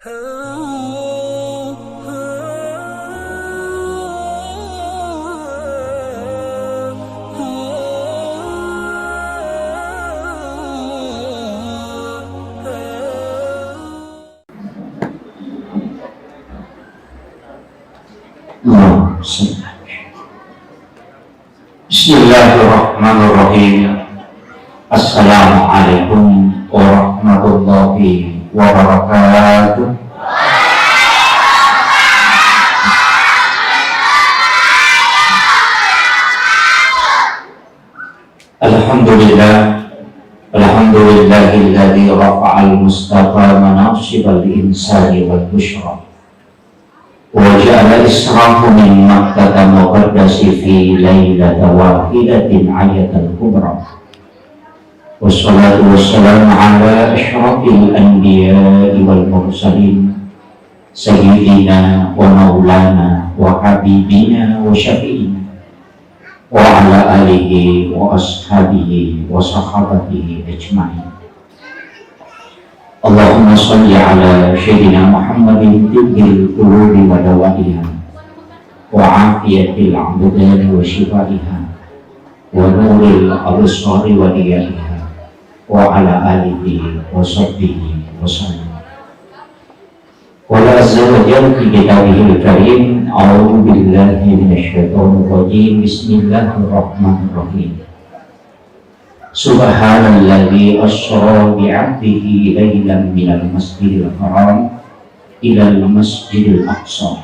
Bismillahirrahmanirrahim. Assalamualaikum warahmatullahi wabarakatuh. Alhamdulillahilladzi rafa'al mustafa manasibal insani wal busyra wa ja'ala israhu min makkata muqaddasi fi laylata wahidatin ayatan kubra. Wassalatu wassalamu ala asyrafil anbiya'i wal mursalin sayyidina wa maulana wa habibina wa syafi'ina wa ala alihi wa ashabihi wa sahabatihi ajma'in. Allahumma salli ala Sayyidina Muhammadin tibbil qulubi wa dawaiha wa afiyatil abdani wa shifaiha wa nuril absari wa diyaiha wa ala alihi wa sahbihi wa sallam. Wa la azza wa jalla fi kitabihil karim. A'udzu billahi minasyaitonir rajim. Bismillahirrahmanirrahim. Subhanalladzi asra bi'abdihi laylan minal masjidil haram ilal masjidil aqsa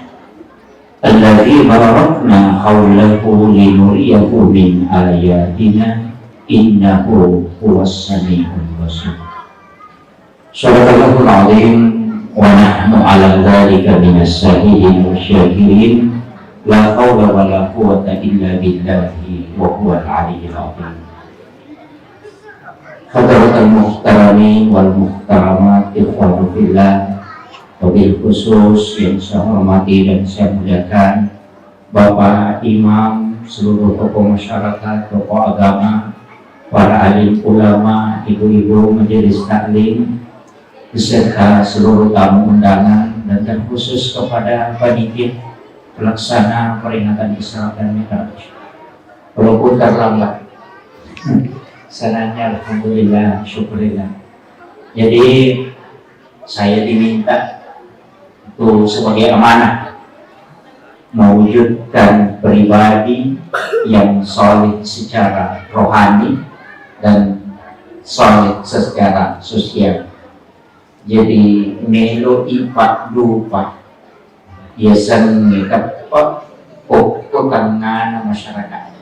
alladzi barakna hawlahu linuriyahu min ayatina innahu huwas samiul basir. Shadaqallahul azim wa nahnu ala dzalika minas syahidin wasyakirin. La haula wala quwwata illa billahi wa huwal aliyyil azim. Hadratul muhtarami wal muhtaramat, ikhwanu fillah, wabil khusus yang saya hormati dan saya muliakan Bapak Imam, seluruh tokoh masyarakat, tokoh agama, para alim ulama, ibu-ibu majelis taklim, beserta seluruh tamu undangan, dan terkhusus kepada panitia pelaksana peringatan Isra dan Mi'raj. Walaupun terlambat, sananya alhamdulillah, syukurillah. Jadi saya diminta untuk sebagai amanah mewujudkan pribadi yang solid secara rohani dan solid secara sosial. Jadi melo ipak dupa biasanya dapat pokok tengah masyarakat.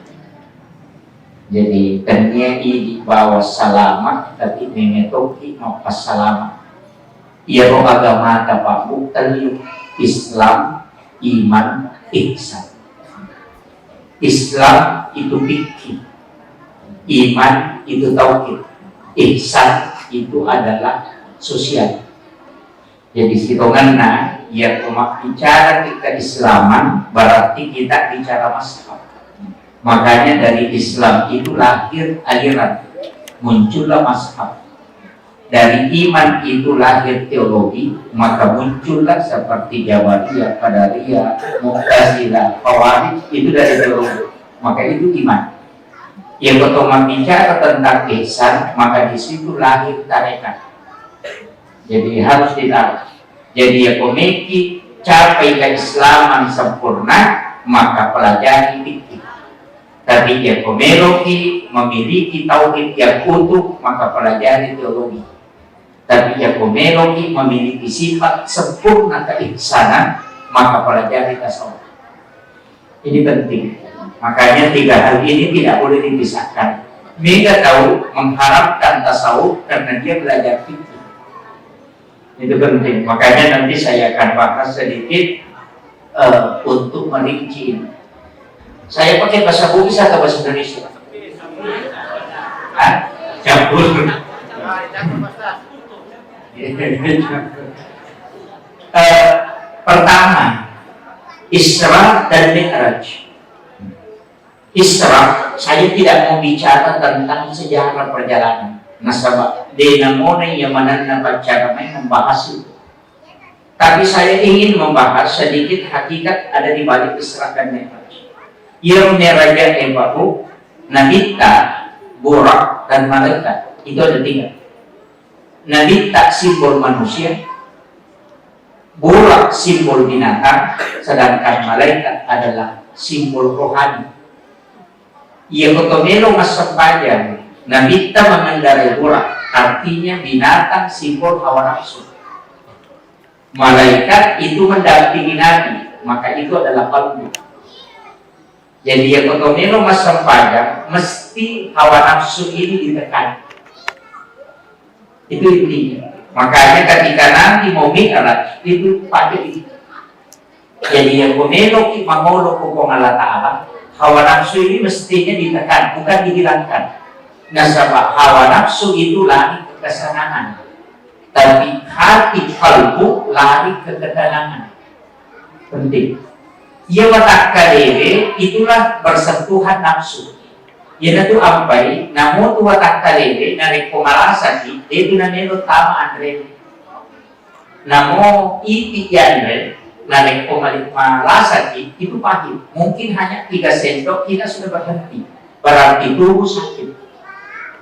Jadi ternyata di bawah selamat, tapi mengetoki mau pas selamat. Ia roh agama tapak bukti Islam, iman, ihsan. Islam itu fikih, iman itu tauhid, ihsan itu adalah sosial. Jadi hitungannya, ya cuma bicara kita Islaman berarti kita bicara mazhab. Makanya dari Islam itu lahir aliran, muncullah mazhab. Dari iman itu lahir teologi, maka muncullah seperti Jabariyah, Qadariyah, Mu'tazilah, Khawarij, itu dari teologi. Maka itu iman. Yang pertama bicara tentang ihsan, maka di situ lahir tarekat. Jadi harus ditaruh. Jadi ya komiki capai keislaman sempurna, maka pelajari fikih. Tapi ya komeloki memiliki tauhid yang utuh, maka pelajari teologi. Tapi ya komeloki memiliki sifat sempurna keihsanan, maka pelajari tasawuf. Ini penting. Makanya tiga hal ini tidak boleh dipisahkan. Mereka tahu mengharapkan tasawuf karena dia belajar fikih. Itu penting. Makanya nanti saya akan bahas sedikit untuk merinci. Saya pakai bahasa Bugis atau bahasa Indonesia? Campur. Pertama, Isra dan Mi'raj. Isra, saya tidak mau bicara tentang sejarah perjalanan. Nasabah, dinamone yang mana baca kami membahas itu. Tapi saya ingin membahas sedikit hakikat ada di balik Isra dan Mi'raj. Yang Raja Ebahu, Nabita, Burak, dan Malaikat. Itu ada 3. Nabita simbol manusia, Burak simbol binatang, sedangkan malaikat adalah simbol rohani. Ia kotomelo mas sempajan. Nabita mengendarai Burak, artinya binatang simbol hawa nafsu. Malaikat itu mendampingi Nabi, maka itu adalah kalbu. Jadi ya kotomelo mas sempajan, mesti hawa nafsu ini ditekan. Itu intinya. Makanya ketika nanti mau Mi'raj itu pakai itu. Jadi yang komelo mangolo kukong Allah Ta'ala, hawa nafsu ini mestinya ditekan, bukan dihilangkan. Nasabah hawa nafsu itu lari ke kesenangan, tapi hati kalbu lari ke ketenangan. Penting. Ia watak kalere itulah bersentuhan nafsu. Yana tu ampai, namun tu watak kalere narik pemalasaki, itu namanya tama andre. Namun iti yanre narik pemalasaki itu pahit. Mungkin hanya 3 sendok kita sudah berhenti. Berarti tubuh sakit,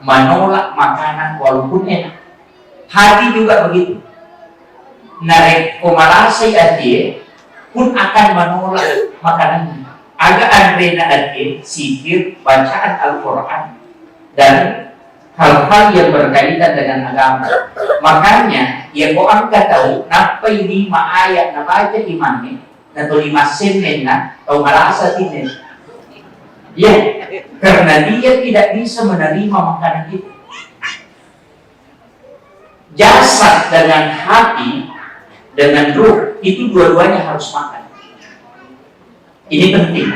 menolak makanan walaupun enak. Hati juga begitu. Narik pemalasai hati pun akan menolak makanannya. Agak andrena arti sihir, bacaan Al-Quran, dan hal-hal yang berkaitan dengan agama. Makanya, ya kau angkat tahu, napa 5 ayat na baca imamnya, na 5 semen na, atau malasa tinin. Ya, karena dia tidak bisa menerima makanan itu. Jasad dengan hati, dengan ruh, itu dua-duanya harus makan. Ini penting.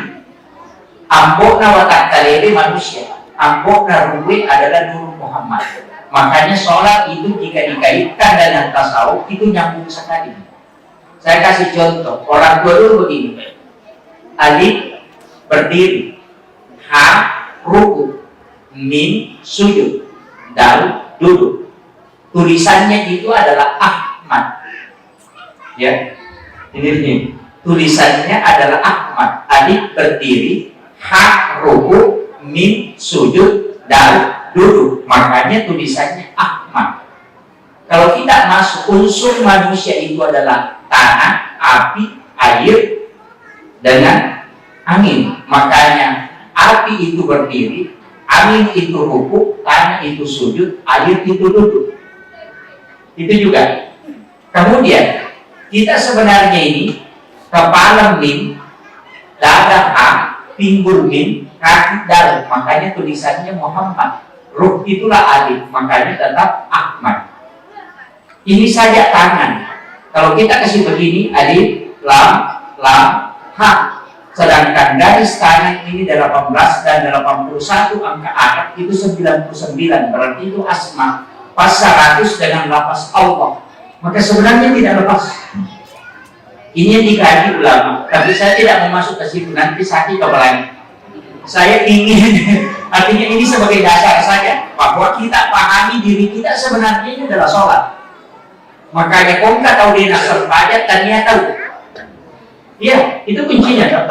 Ambokna watak kalere manusia, ambokna ruwe adalah Nur Muhammad. Makanya sholat itu jika dikaitkan dengan tasawuf itu nyambung sekali. Saya kasih contoh. Orang tua dulu begini. Alif berdiri, ha ruku, mim sujud, dal duduk. Tulisannya itu adalah Ahmad. Ya, ini. Tulisannya adalah Ahmad. Alif berdiri, ha ruku, mim sujud, dal duduk. Makanya tulisannya Ahmad. Kalau kita masuk unsur manusia itu adalah tanah, api, air, dengan angin. Makanya api itu berdiri, angin itu ruku, tanah itu sujud, air itu duduk. Itu juga. Kemudian kita sebenarnya ini kepala mim, dada ha, pinggul mim, kaki dal. Makanya tulisannya Muhammad. Ruh itulah alif, makanya tetap Ahmad. Ini saja tangan. Kalau kita kasih begini, alif, lam, ha. Sedangkan garis tangan ini 18 dan 81 angka Arab itu 99. Berarti itu asma. Pas 100 dengan lafaz Allah. Maka sebenarnya tidak lepas. Ini yang dikaji ulama, tapi saya tidak mau masuk ke situ, nanti sakit kepalanya. Saya ingin, artinya ini sebagai dasar saja, bahwa kita pahami diri kita sebenarnya ini adalah sholat. Makanya kau nggak tahu dia nasab pajak, tanya tahu. Iya, itu kuncinya.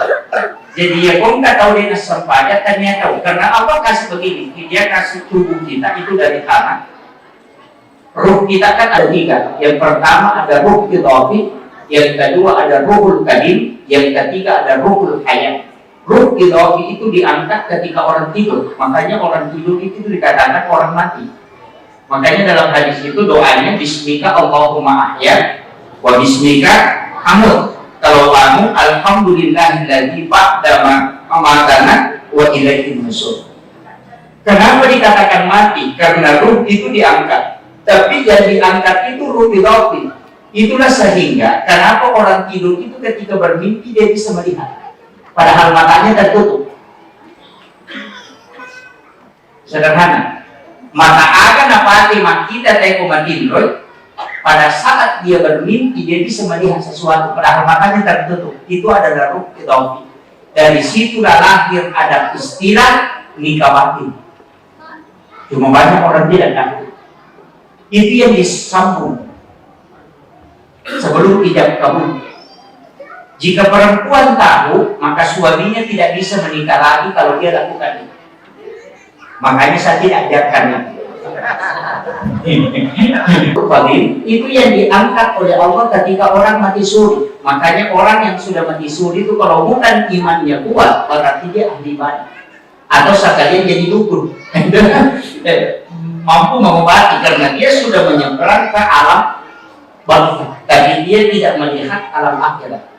Jadi ya kau nggak tahu dia nasab pajak, tanya tahu. Karena Allah kasih begini, dia kasih tubuh kita itu dari tanah. Ruh kita kan ada 3. Yang pertama ada ruh idafi, yang kedua ada ruhul kadim, yang ketiga ada ruhul hayat. Ruh idafi itu diangkat ketika orang tidur. Makanya orang tidur itu dikatakan orang mati. Makanya dalam hadis itu doanya bismika Allahumma ahya wa bismika amut. Kalau kamu alhamdulillahilladzi ba'da amatana wa ilaihi nusyur. Kenapa dikatakan mati? Karena ruh itu diangkat. Tapi yang diangkat itu ruh idafi. Itulah sehingga kenapa orang tidur itu ketika bermimpi dia bisa melihat, padahal matanya tertutup. Sederhana. Mata akan apati makita teko matindroy. Pada saat dia bermimpi dia bisa melihat sesuatu, padahal matanya tertutup. Itu adalah ruh idafi. Dari situlah lahir ada istilah nikah batin. Cuma banyak orang tidak tahu. Itu yang disambung. sebelum ijab kabul. Jika perempuan tahu, maka suaminya tidak bisa menikah lagi kalau dia lakukan itu. Makanya saya tidak ajarkan itu yang diangkat oleh Allah ketika orang mati suri. Makanya orang yang sudah mati suri itu kalau bukan imannya kuat, berarti dia ahli ibadah. Atau sekalian jadi dukun. Mampu mengobati karena dia sudah menyeberang ke alam barzakh, tapi dia tidak melihat alam akhirat.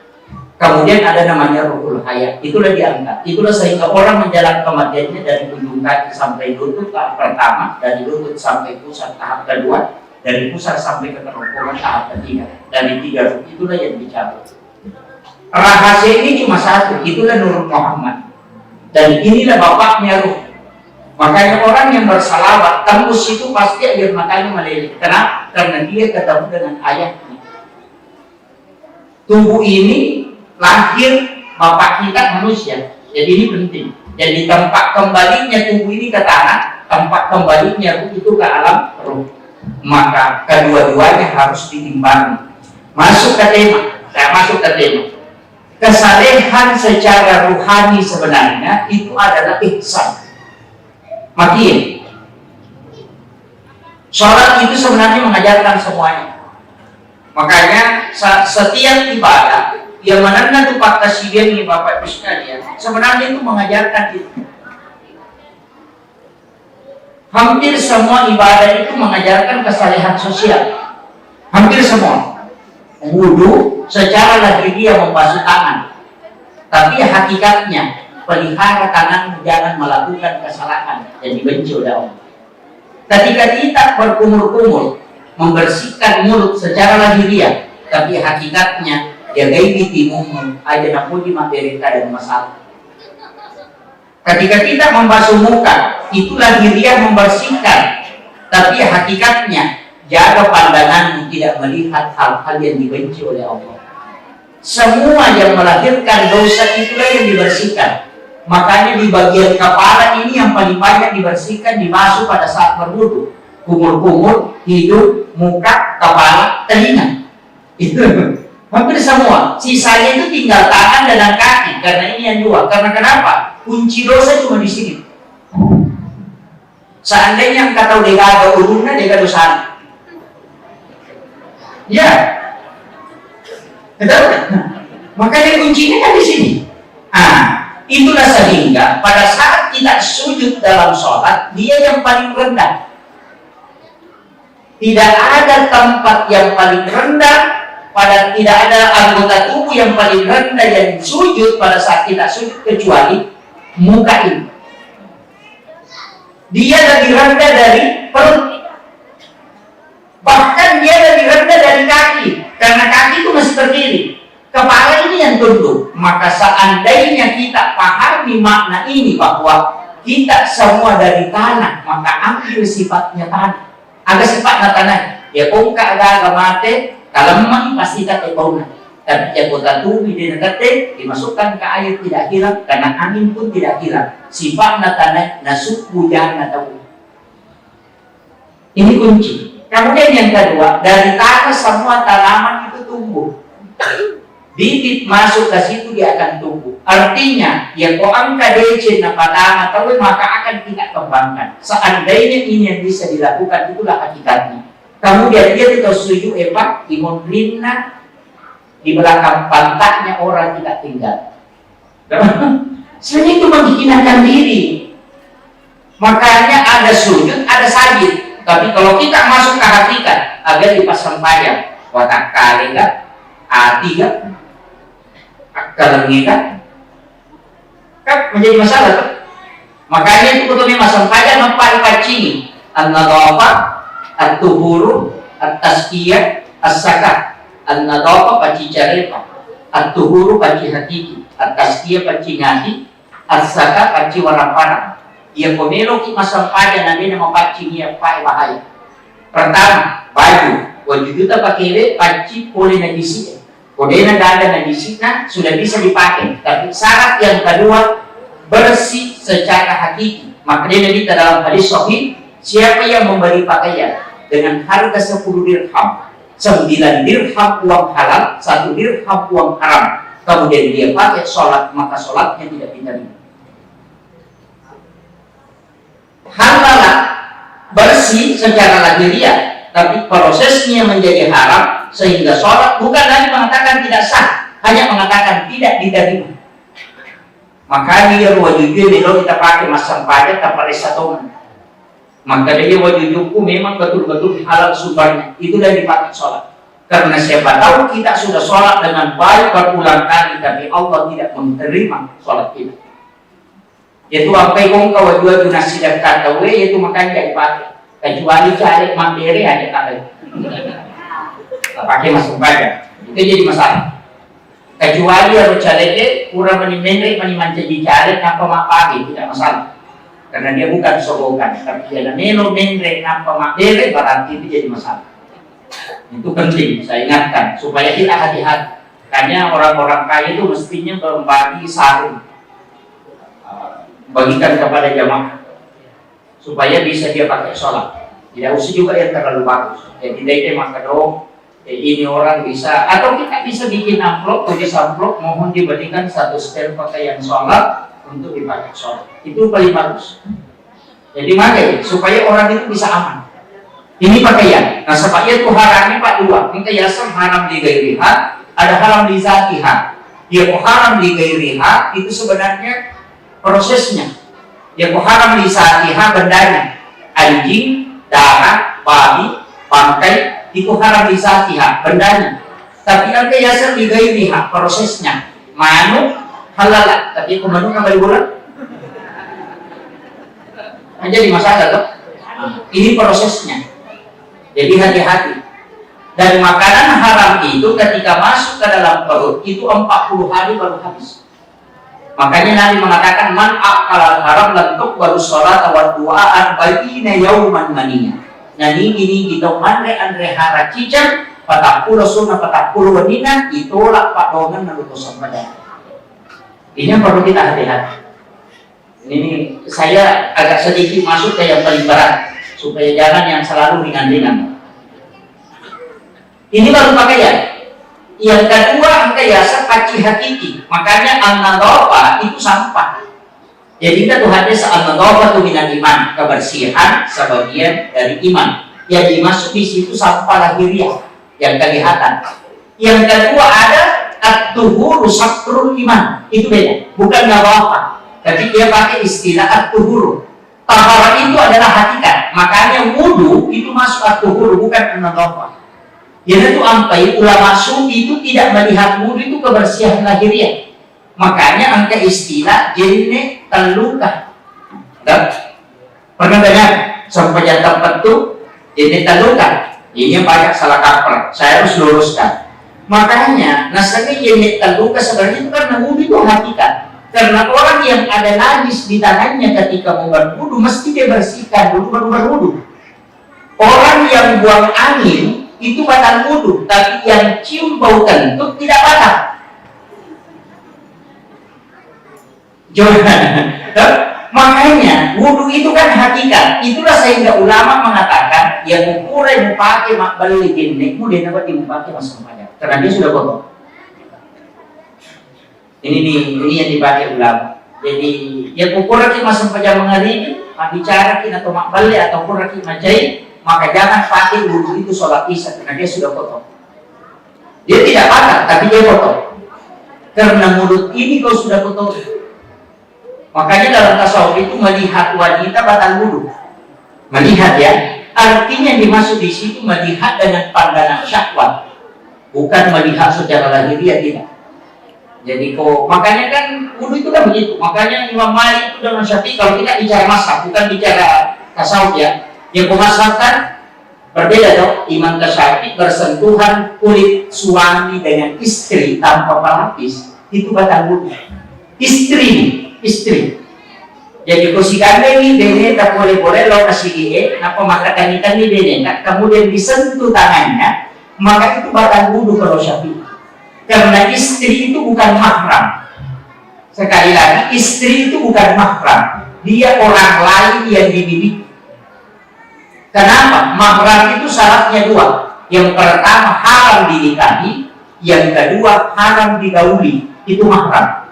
Kemudian ada namanya ruhul hayat, itulah diangkat. Itulah sehingga orang menjalankan kematiannya dari ujung kaki sampai lutut tahap pertama, dari lutut sampai pusat tahap kedua, dari pusat sampai ke kerongkongan tahap ketiga. Dari 3 ruh itulah yang dicabut. Rahasia ini cuma satu, itulah Nur Muhammad. Dan inilah bapaknya ruh. Makanya orang yang bersalawat tembus itu pasti air matanya meleleh. Kenapa? Karena dia ketemu dengan ayahnya. Tubuh ini lahir bapak kita manusia, jadi ini penting. Jadi tempat kembalinya tubuh ini ke tanah, tempat kembalinya ruh itu ke alam ruh. Maka kedua-duanya harus ditimbang. Masuk ke tema, saya masuk ke tema. Kesalehan secara ruhani sebenarnya itu adalah ihsan. Makin sholat itu sebenarnya mengajarkan semuanya. Makanya setiap ibadah yang mana tempat tasbih ini Bapak Ibu sekalian, sebenarnya itu mengajarkan itu. Hampir semua ibadah itu mengajarkan kesalehan sosial. Hampir semua. Wudu secara lahiriah membasuh tangan, tapi hakikatnya pelihara tangan jangan melakukan kesalahan dan dibenci oleh Allah. Ketika kita berkumur-kumur membersihkan mulut secara lahiriah, tapi hakikatnya jagai timum aja napuli materi dan masalah. Ketika kita membasuh muka, itu lahiriah membersihkan, tapi hakikatnya jaga pandanganmu tidak melihat hal-hal yang dibenci oleh Allah. Semua yang melahirkan dosa itulah yang dibersihkan. Makanya di bagian kepala ini yang paling banyak dibersihkan, dibasuh pada saat berwudu. Kumur-kumur, hidung, muka, kepala, telinga. Itu hampir semua. Sisanya itu tinggal tangan dan kaki. Karena ini yang dua. Karena kenapa? Kunci dosa cuma di sini. Seandainya kata udah ada urunnya, dia ada dosa. Ya. Betul? Makanya kuncinya kan di sini. Itulah sehingga pada saat kita sujud dalam sholat, dia yang paling rendah. Tidak ada tempat yang paling rendah, tidak ada anggota tubuh yang paling rendah yang sujud pada saat kita sujud kecuali muka ini. Dia lebih rendah dari perut. Bahkan dia lebih rendah dari kaki, karena kaki itu masih berdiri. Kepala ini yang tunduk. Maka seandainya kita pahami makna ini bahwa kita semua dari tanah, maka ambil sifatnya tanah. Ada sifatnya tanah. Ya kongka ada mate, kalau memang pasti tak tahu. Tapi ya kota tubuh di negara dimasukkan ke air tidak hilang, karena angin pun tidak hilang. Sifatnya tanah, nasuk hujan tahu. Ini kunci. Kemudian yang kedua, dari tanah semua tanaman itu tumbuh. Bibit masuk ke situ dia akan tumbuh. Artinya, ya kau angka DC napatama tahu maka akan kita kembangkan. Seandainya ini yang bisa dilakukan, itulah hakikatnya. Kemudian dia tidak setuju imun lina di belakang pantatnya orang tidak tinggal. Sebenarnya itu menghinakan diri. Makanya ada sujud, ada sajid. Tapi kalau kita masuk ke hakikat, agar dipasang payang, watak kali kan, hati kan, kelengikan kan menjadi masalah kan? Makanya itu betulnya masang payang mempai pacingi an-nadhafa at-tuhuru at-tazkiyah as-sakat. An-nadhafa paci carepa, at-tuhuru paci hakiki, at-tazkiyah paci ngati, as-sakat paci warna-warna. Ia pomelo ki masang payang nanti nama paci ia pai bahaya. Pertama, baju wajib kita pakai paci boleh najisi. Kodena ada najisnya sudah bisa dipakai. Tapi syarat yang kedua bersih secara hakiki. Makanya kita dalam hadis sahih, siapa yang memberi pakaian dengan harga 10 dirham, 9 dirham uang halal, 1 dirham uang haram, kemudian dia pakai sholat, maka sholatnya tidak diterima. Halal bersih secara lahiriah, tapi prosesnya menjadi haram sehingga sholat bukan lagi mengatakan tidak sah, hanya mengatakan tidak diterima. Maka dia wajibnya kalau kita pakai masam pajak tanpa resatongan. Maka dia wajibku memang betul-betul halal sumbernya. Itulah dipakai sholat. Karena siapa tahu kita sudah sholat dengan baik berulang kali, tapi Allah tidak menerima sholat kita. Yaitu apa yang kau jual nasi dan kata yaitu makanya dipakai. Kecuali cari mandiri aja tak pakai masam pajak. Itu jadi masalah. Kecuali harus cari kurang menimanca dicari tanpa mapagi tidak masalah. Karena dia bukan sogokan, tapi dia melo mendre nampak makdere berarti itu jadi masalah. Itu penting saya ingatkan supaya kita hati-hati. Karena orang-orang kaya itu mestinya membagi sarung, bagikan kepada jamaah supaya bisa dia pakai sholat. Tidak usah juga yang terlalu bagus. Ya tidak itu maka dong. Ini orang bisa, atau kita bisa bikin amplop, tulis amplop, mohon diberikan 1 setel pakaian sholat untuk dipakai sholat. Itu paling bagus. Jadi makanya supaya orang itu bisa aman. Ini pakaian. Nah sebabnya itu haramnya Pak dua. Ini yasam haram di gairiha, ada haram di zatiha. Dia haram di gairiha itu sebenarnya prosesnya. Dia haram di zatiha bendanya. Anjing, darah, babi, bangkai itu haram di zatiha bendanya. Tapi yang yasam di gairiha prosesnya. Manuk halal, tapi kemana kembali bulan? Jadi masalah tuh. Ini prosesnya. Jadi hati-hati. Dan makanan haram itu ketika masuk ke dalam perut itu 40 hari baru habis. Makanya Nabi mengatakan man akal haram lantuk baru sholat awal duaan baina yauman maninya. Jadi ini kita andre hara cicang patakulu sunnah patakulu wadina itolak padongan nalutosan pada. Ini yang perlu kita hati-hati. Ini saya agak sedikit masuk ke yang paling berat supaya jangan yang selalu ringan-ringan. Ini baru pakaian. Yang kedua angkayasa kaci hakiki. Makanya an-nadhafa itu sampah. Jadi kita Tuhannya an-nadhafa itu minan iman, kebersihan sebagian dari iman. Yang dimasuk di situ sampah lahiriah yang kelihatan. Yang kedua ada at-tuhuru satrul iman. Itu beda, bukan nadhafa. Jadi dia pakai istilah at-tuhuru. Taharah itu adalah hakikat. Makanya wudu itu masuk at-tuhuru, bukan an-nadhafa. Jadi itu ampai ulama sufi itu tidak melihat wudu itu kebersihan lahiriah. Makanya angka istilah jenne taluka. Pernah dengar sampai tempat itu jenne taluka. Ini banyak salah kaprah. Saya harus luruskan. Makanya nasabnya jenne taluka sebenarnya itu karena wudu itu hakikat. Karena orang yang ada najis di tangannya ketika mau berwudu mesti dia bersihkan dulu baru berwudu. Orang yang buang angin itu batal wudu, tapi yang cium bau kentut tidak batal. Makanya wudu itu kan hakikat. Itulah sehingga ulama mengatakan yang ukuran pakai makbal ini kemudian dapat dipakai masuk pajak karena dia sudah kotor. Ini yang dipakai ulama. Jadi yang ukuran kita masuk pajak menghadiri, bicara kita atau makbal atau ukuran kita macai. Maka jangan pakai wudu itu sholat isya karena dia sudah kotor. Dia tidak batal, tapi dia kotor. Karena mulut ini kau sudah kotor. Makanya dalam tasawuf itu melihat wanita batal wudu. Melihat ya, artinya dimasuk di situ melihat dengan pandangan syahwat, bukan melihat secara lahiriah tidak. Jadi makanya kan wudu itu kan begitu. Makanya Imam Malik itu dengan Syafi'i kalau tidak bicara mazhab, bukan bicara tasawuf ya. Yang pemasakan berbeda dong. Imam Syafi'i bersentuhan kulit suami dengan istri tanpa pelapis itu batal wudu. Istri. Jadi kosikan ini dene tak boleh lo kasih dia, napa makakan ini dene, kemudian disentuh tangannya, maka itu batal wudu kalau Syafi'i. Karena istri itu bukan mahram. Sekali lagi istri itu bukan mahram. Dia orang lain yang dimiliki. Kenapa? Mahram itu syaratnya dua. Yang pertama haram dinikahi, yang kedua haram digauli, itu mahram.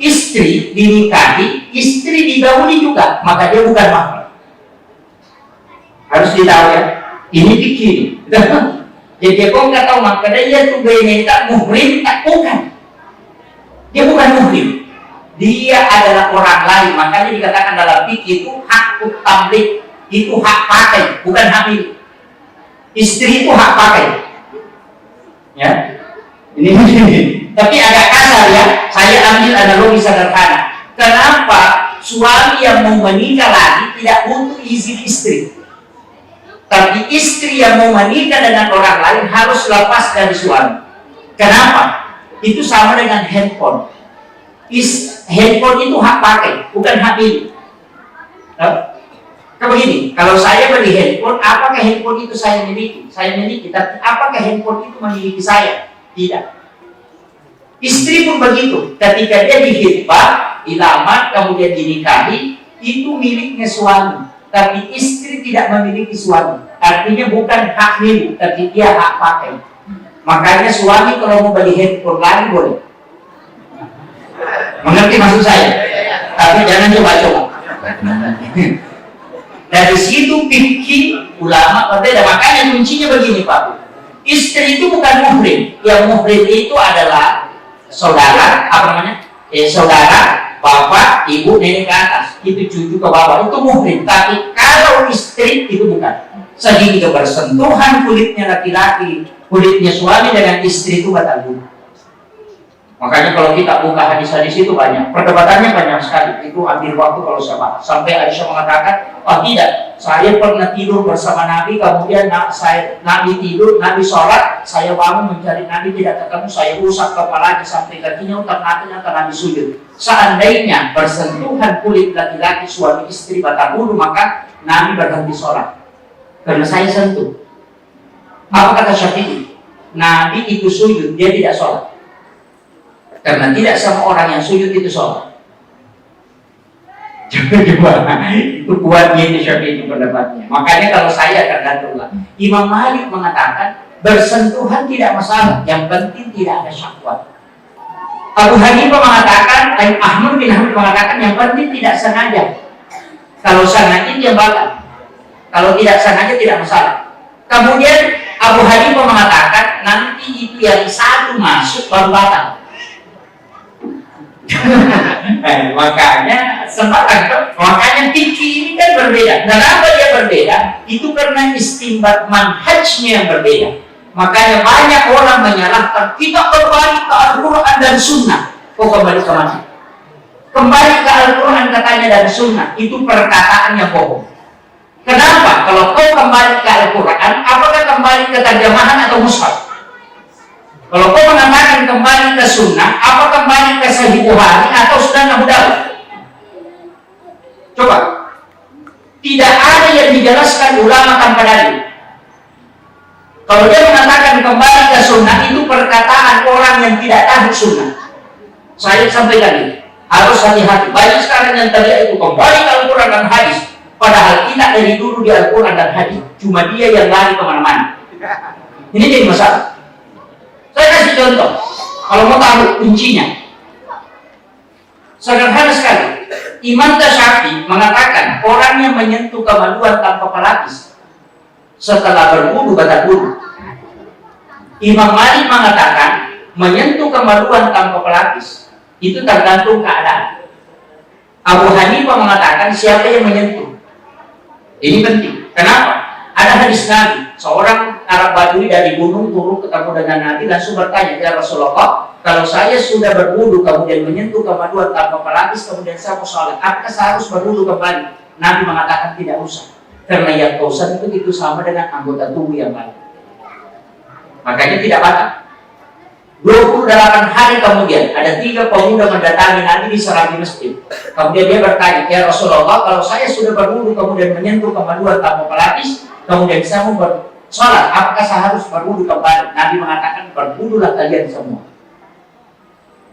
Istri dinikahi, istri digauli juga, maka dia bukan mahram. Harus ditahu ya, ini fikih. Jadi kau nggak tahu makanya dia tuh gaya tak muhrim, tak bukan. Dia bukan muhrim. Dia adalah orang lain, makanya dikatakan dalam fikih itu hak tamlik, itu hak pakai, bukan hak milik. Istri itu hak pakai. Ya. Ini tapi agak kasar ya. Saya ambil analogi sederhana. Kenapa suami yang mau menikah lagi tidak butuh izin istri? Tapi istri yang mau menikah dengan orang lain harus lepas dari suami. Kenapa? Itu sama dengan handphone. Handphone itu hak pakai, bukan hak milik. Nah, begini, kalau saya beli handphone, apakah handphone itu saya miliki? Saya miliki, tapi apakah handphone itu memiliki saya? Tidak. Istri pun begitu. Ketika dia dihitbah, dilamar, kemudian dinikahi, itu miliknya suami. Tapi istri tidak memiliki suami. Artinya bukan hak milik, tapi dia hak pakai. Makanya suami kalau mau beli handphone lagi boleh. Mengerti maksud saya? Tapi jangan coba-coba. Dari situ fikih ulama berbeda. Makanya kuncinya begini Pak. Istri itu bukan muhrim. Yang muhrim itu adalah saudara, apa namanya? Saudara, bapak, ibu, nenek ke atas. Itu cucu ke bawah. Itu muhrim. Tapi kalau istri itu bukan. Sehingga bersentuhan kulitnya laki-laki, kulitnya suami dengan istri itu batal wudhu. Makanya kalau kita buka hadis-hadis itu banyak, perdebatannya banyak sekali. Itu ambil waktu kalau saya bahas. Sampai Aisyah mengatakan, oh tidak, saya pernah tidur bersama Nabi, kemudian Nabi tidur, Nabi sholat, saya bangun mencari Nabi tidak ketemu, saya usap kepalanya sampai kakinya, ternyata Nabi sujud. Seandainya bersentuhan kulit laki-laki suami istri batal wudhu, maka Nabi berhenti sholat. Karena saya sentuh. Apa kata Syafi'i? Nabi itu sujud, dia tidak sholat. Karena tidak semua orang yang sujud itu sholat. Coba, itu kuatnya itu Syafi'i pendapatnya. Makanya kalau saya tergantunglah. Imam Malik mengatakan bersentuhan tidak masalah, yang penting tidak ada syahwat. Abu Hanifah mengatakan, Ahmad bin Hanbal mengatakan yang penting tidak sengaja. Kalau sengaja dia batal. Kalau tidak sengaja tidak masalah. Kemudian Abu Hanifah mengatakan nanti itu yang satu masuk baru batal. Makanya sepakat, makanya fikih ini kan berbeda. Kenapa dia berbeda? Itu karena istimbat manhajnya yang berbeda. Makanya banyak orang menyalahkan kita kembali ke Al-Quran dan Sunnah. Kok kembali ke mana? Kembali ke Al-Quran katanya dan Sunnah. Itu perkataan yang bohong. Kenapa? Kalau kau kembali ke Al-Quran, apakah kembali ke terjemahan atau mushaf? Kalau kau mengatakan kembali ke Sunnah, apa kembali ke Sahih Bukhari atau Sunan Abu Dawud? Coba. Tidak ada yang dijelaskan ulama tanpa dalil. Kalau dia mengatakan kembali ke Sunnah, itu perkataan orang yang tidak tahu Sunnah. Saya sampaikan ini. Harus hati-hati. Banyak sekarang yang terlihat itu kembali ke Al-Quran dan hadis. Padahal kita dari dulu di Al-Quran dan hadis. Cuma dia yang lari kemana-mana. Ini jadi masalah. Saya kasih contoh, kalau mau tahu kuncinya. Sederhana sekali. Imam Syafi'i mengatakan orang yang menyentuh kemaluan tanpa pelapis setelah berwudu batal wudu. Imam Malik mengatakan menyentuh kemaluan tanpa pelapis itu tergantung keadaan. Abu Hanifah mengatakan siapa yang menyentuh. Ini penting. Kenapa? Ada hadis Nabi, seorang Arab Badui dari gunung turun ketemu dengan Nabi langsung bertanya, ya Rasulullah, kalau saya sudah berwudu kemudian menyentuh kemaluan tanpa pelapis kemudian saya mau sholat, apakah saya harus berwudu kembali? Nabi mengatakan tidak usah, karena yang kau sentuh itu sama dengan anggota tubuh yang lain. Makanya tidak batal. 28 hari kemudian ada 3 pemuda mendatangi Nabi di serambi masjid. Kemudian dia bertanya, ya Rasulullah, kalau saya sudah berwudu kemudian menyentuh kemaluan tanpa pelapis, kemudian saya mau bersolat, apakah saya harus berwudu kembali? Nabi mengatakan berwudulah kalian semua.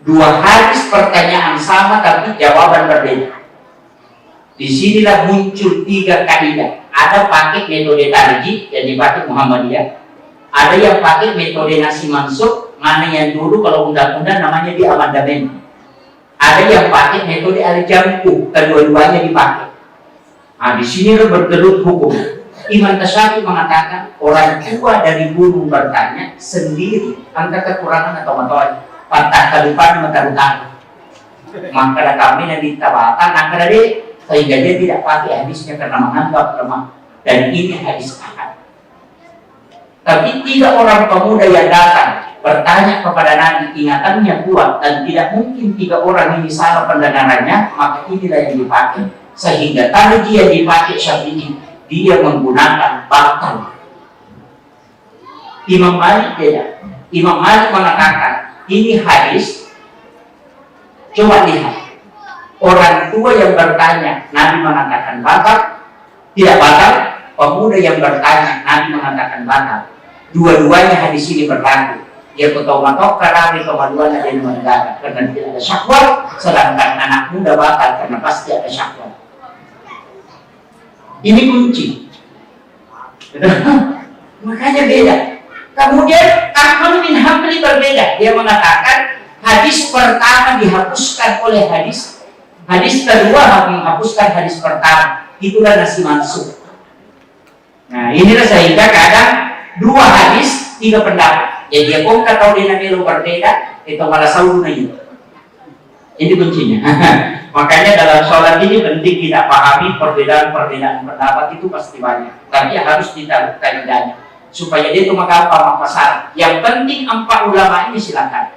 2 hadis pertanyaan sama tapi jawaban berbeda. Disinilah muncul 3 kaidah. Ada pakai metode tarjih yang dipakai Muhammadiyah. Ada yang pakai metode nasi mansuk, mana yang dulu kalau undang-undang namanya di amandemen. Ada yang pakai metode al-jamku, kedua-duanya dipakai. Nah, di sini bergelut hukum. Imam Tasyafi mengatakan orang tua dari burung bertanya sendiri angka kekurangan atau matoi patah kalupan mata maka kami yang ditabatan angka dari sehingga dia tidak pakai hadisnya karena menganggap lemah, dan ini hadis ahad. Tapi tiga orang pemuda yang datang bertanya kepada Nabi, ingatannya kuat dan tidak mungkin tiga orang ini salah pendengarannya, maka inilah yang dipakai. Sehingga tadi dia dipakai Syafi'i, dia menggunakan bakal. Imam Malik beda. Imam Malik mengatakan ini hadis. Coba lihat, orang tua yang bertanya, Nabi mengatakan batal, tidak batal. Pemuda yang bertanya, Nabi mengatakan batal. Dua-duanya hadis ini berlaku. Dia ketok-ketok karena kemaluan ada yang menegakkan karena tidak ada syahwat, sedangkan anak muda batal karena pasti ada syahwat. Ini kunci. Makanya beda. Kemudian Ahmad bin Hanbali berbeda. Dia mengatakan hadis pertama dihapuskan oleh hadis kedua menghapuskan hadis pertama. Itulah nasi mansuk. Nah, inilah sehingga kadang dua hadis tiga pendapat. Jadi aku kata dia nabi berbeda, itu malah sauduna itu. Ini kuncinya. Makanya dalam sholat ini penting kita pahami perbedaan-perbedaan pendapat itu pasti banyak. Tapi harus ditaruh kaidahnya supaya dia itu maka syarat. Yang penting empat ulama ini silakan.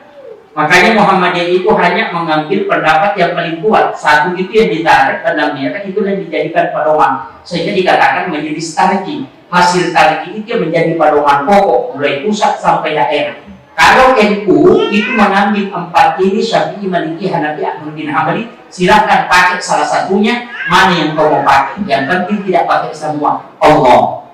Makanya Muhammadiyah itu hanya mengambil pendapat yang paling kuat. Satu itu yang ditarik dan mereka itu yang dijadikan pedoman. Sehingga dikatakan menjadi starji. Hasil tarji itu menjadi pedoman pokok mulai pusat sampai daerah. Kalau NU itu mengambil empat ini, Syafi'i, Maliki, Hanafi, Ahmad bin Hanbali, silakan pakai salah satunya, mana yang kau mau pakai. Yang penting tidak pakai semua. Allah.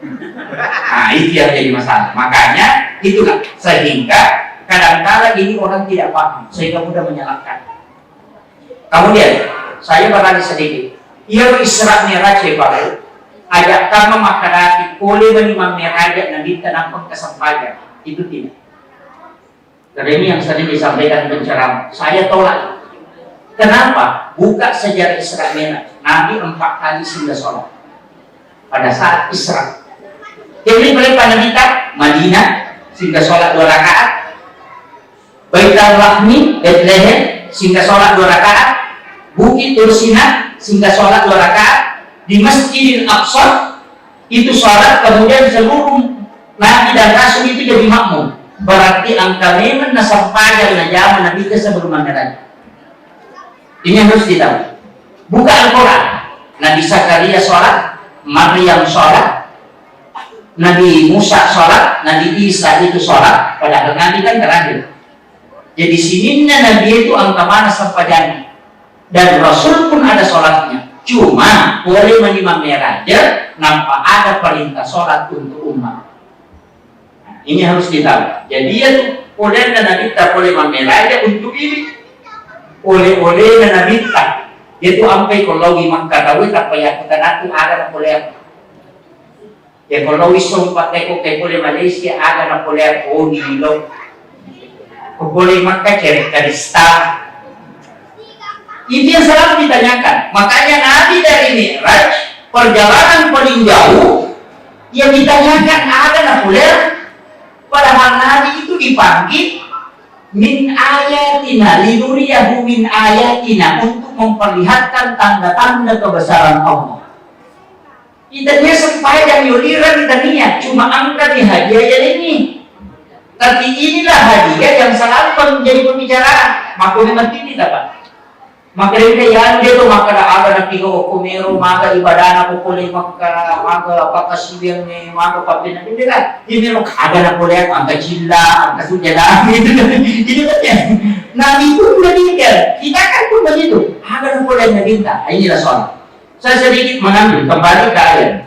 Nah, itu yang jadi masalah. Makanya itulah sehingga kadang-kadang ini orang tidak paham sehingga mudah menyalahkan. Kemudian saya bertanya sedikit. Ia Isra Mi'raj Pak. Ajak kamu makarati oleh menimam Mi'raj Nabi tanam kesampaian. Itu tidak. Karena ini yang sering disampaikan penceramah. Saya tolak. Kenapa? Buka sejarah Isra Mi'raj. Nabi 4 kali singgah sholat pada saat Isra. Jadi pada kita Madinah singgah sholat 2 rakaat. Baitul Lahmi Bethlehem singgah sholat 2 rakaat. Bukit Tursina singgah sholat 2 rakaat. Di Masjidil Aqsa itu sholat, kemudian seluruh Nabi dan Rasul itu jadi makmum. Berarti angka memang nasampaya na zaman Nabi ke sebelum Mi'raj. Ini harus ditahu. Buka Al-Quran. Nabi Zakaria sholat, Maryam sholat, Nabi Musa sholat, Nabi Isa itu sholat. Padahal Nabi kan terakhir. Jadi sininya Nabi itu angka mana sampainya. Dan Rasul pun ada sholatnya. Cuma boleh menimam Mi'raj nampak ada perintah sholat untuk umat. Nah, ini harus ditahu. Jadi dia tuh oleh dan Nabi tak boleh Mi'raj untuk ini. Oleh dan Nabi tak. Dia tuh sampai kalau imam katawi tak payah kita nanti ada boleh. Ya kalau wisompat teko boleh Malaysia ada boleh nilo. Boleh maka cari dari star. Ini yang selalu ditanyakan. Makanya Nabi dari Mi'raj perjalanan paling jauh yang ditanyakan ada nakuler. Padahal Nabi itu dipanggil min ayatina linuriyahu min ayatina untuk memperlihatkan tanda-tanda kebesaran Allah. Idanya supaya yang yuliran ditanya cuma angkat di hadiah ini. Tapi inilah hadiah yang selalu menjadi pembicaraan. Maka memang ini dapat. Maka dia tuh maka ada nanti ko kumero maka ibadah na ko kulay maka pakasibiyang ni maka papin na hindi ka hindi mo ada na kulay ang kajila ang kasudala gitu kan. Nabi pun meninggal, kita kan pun begitu. Ada na kulay na binta. Inilah soal. Saya sedikit mengambil kembali ke ayat.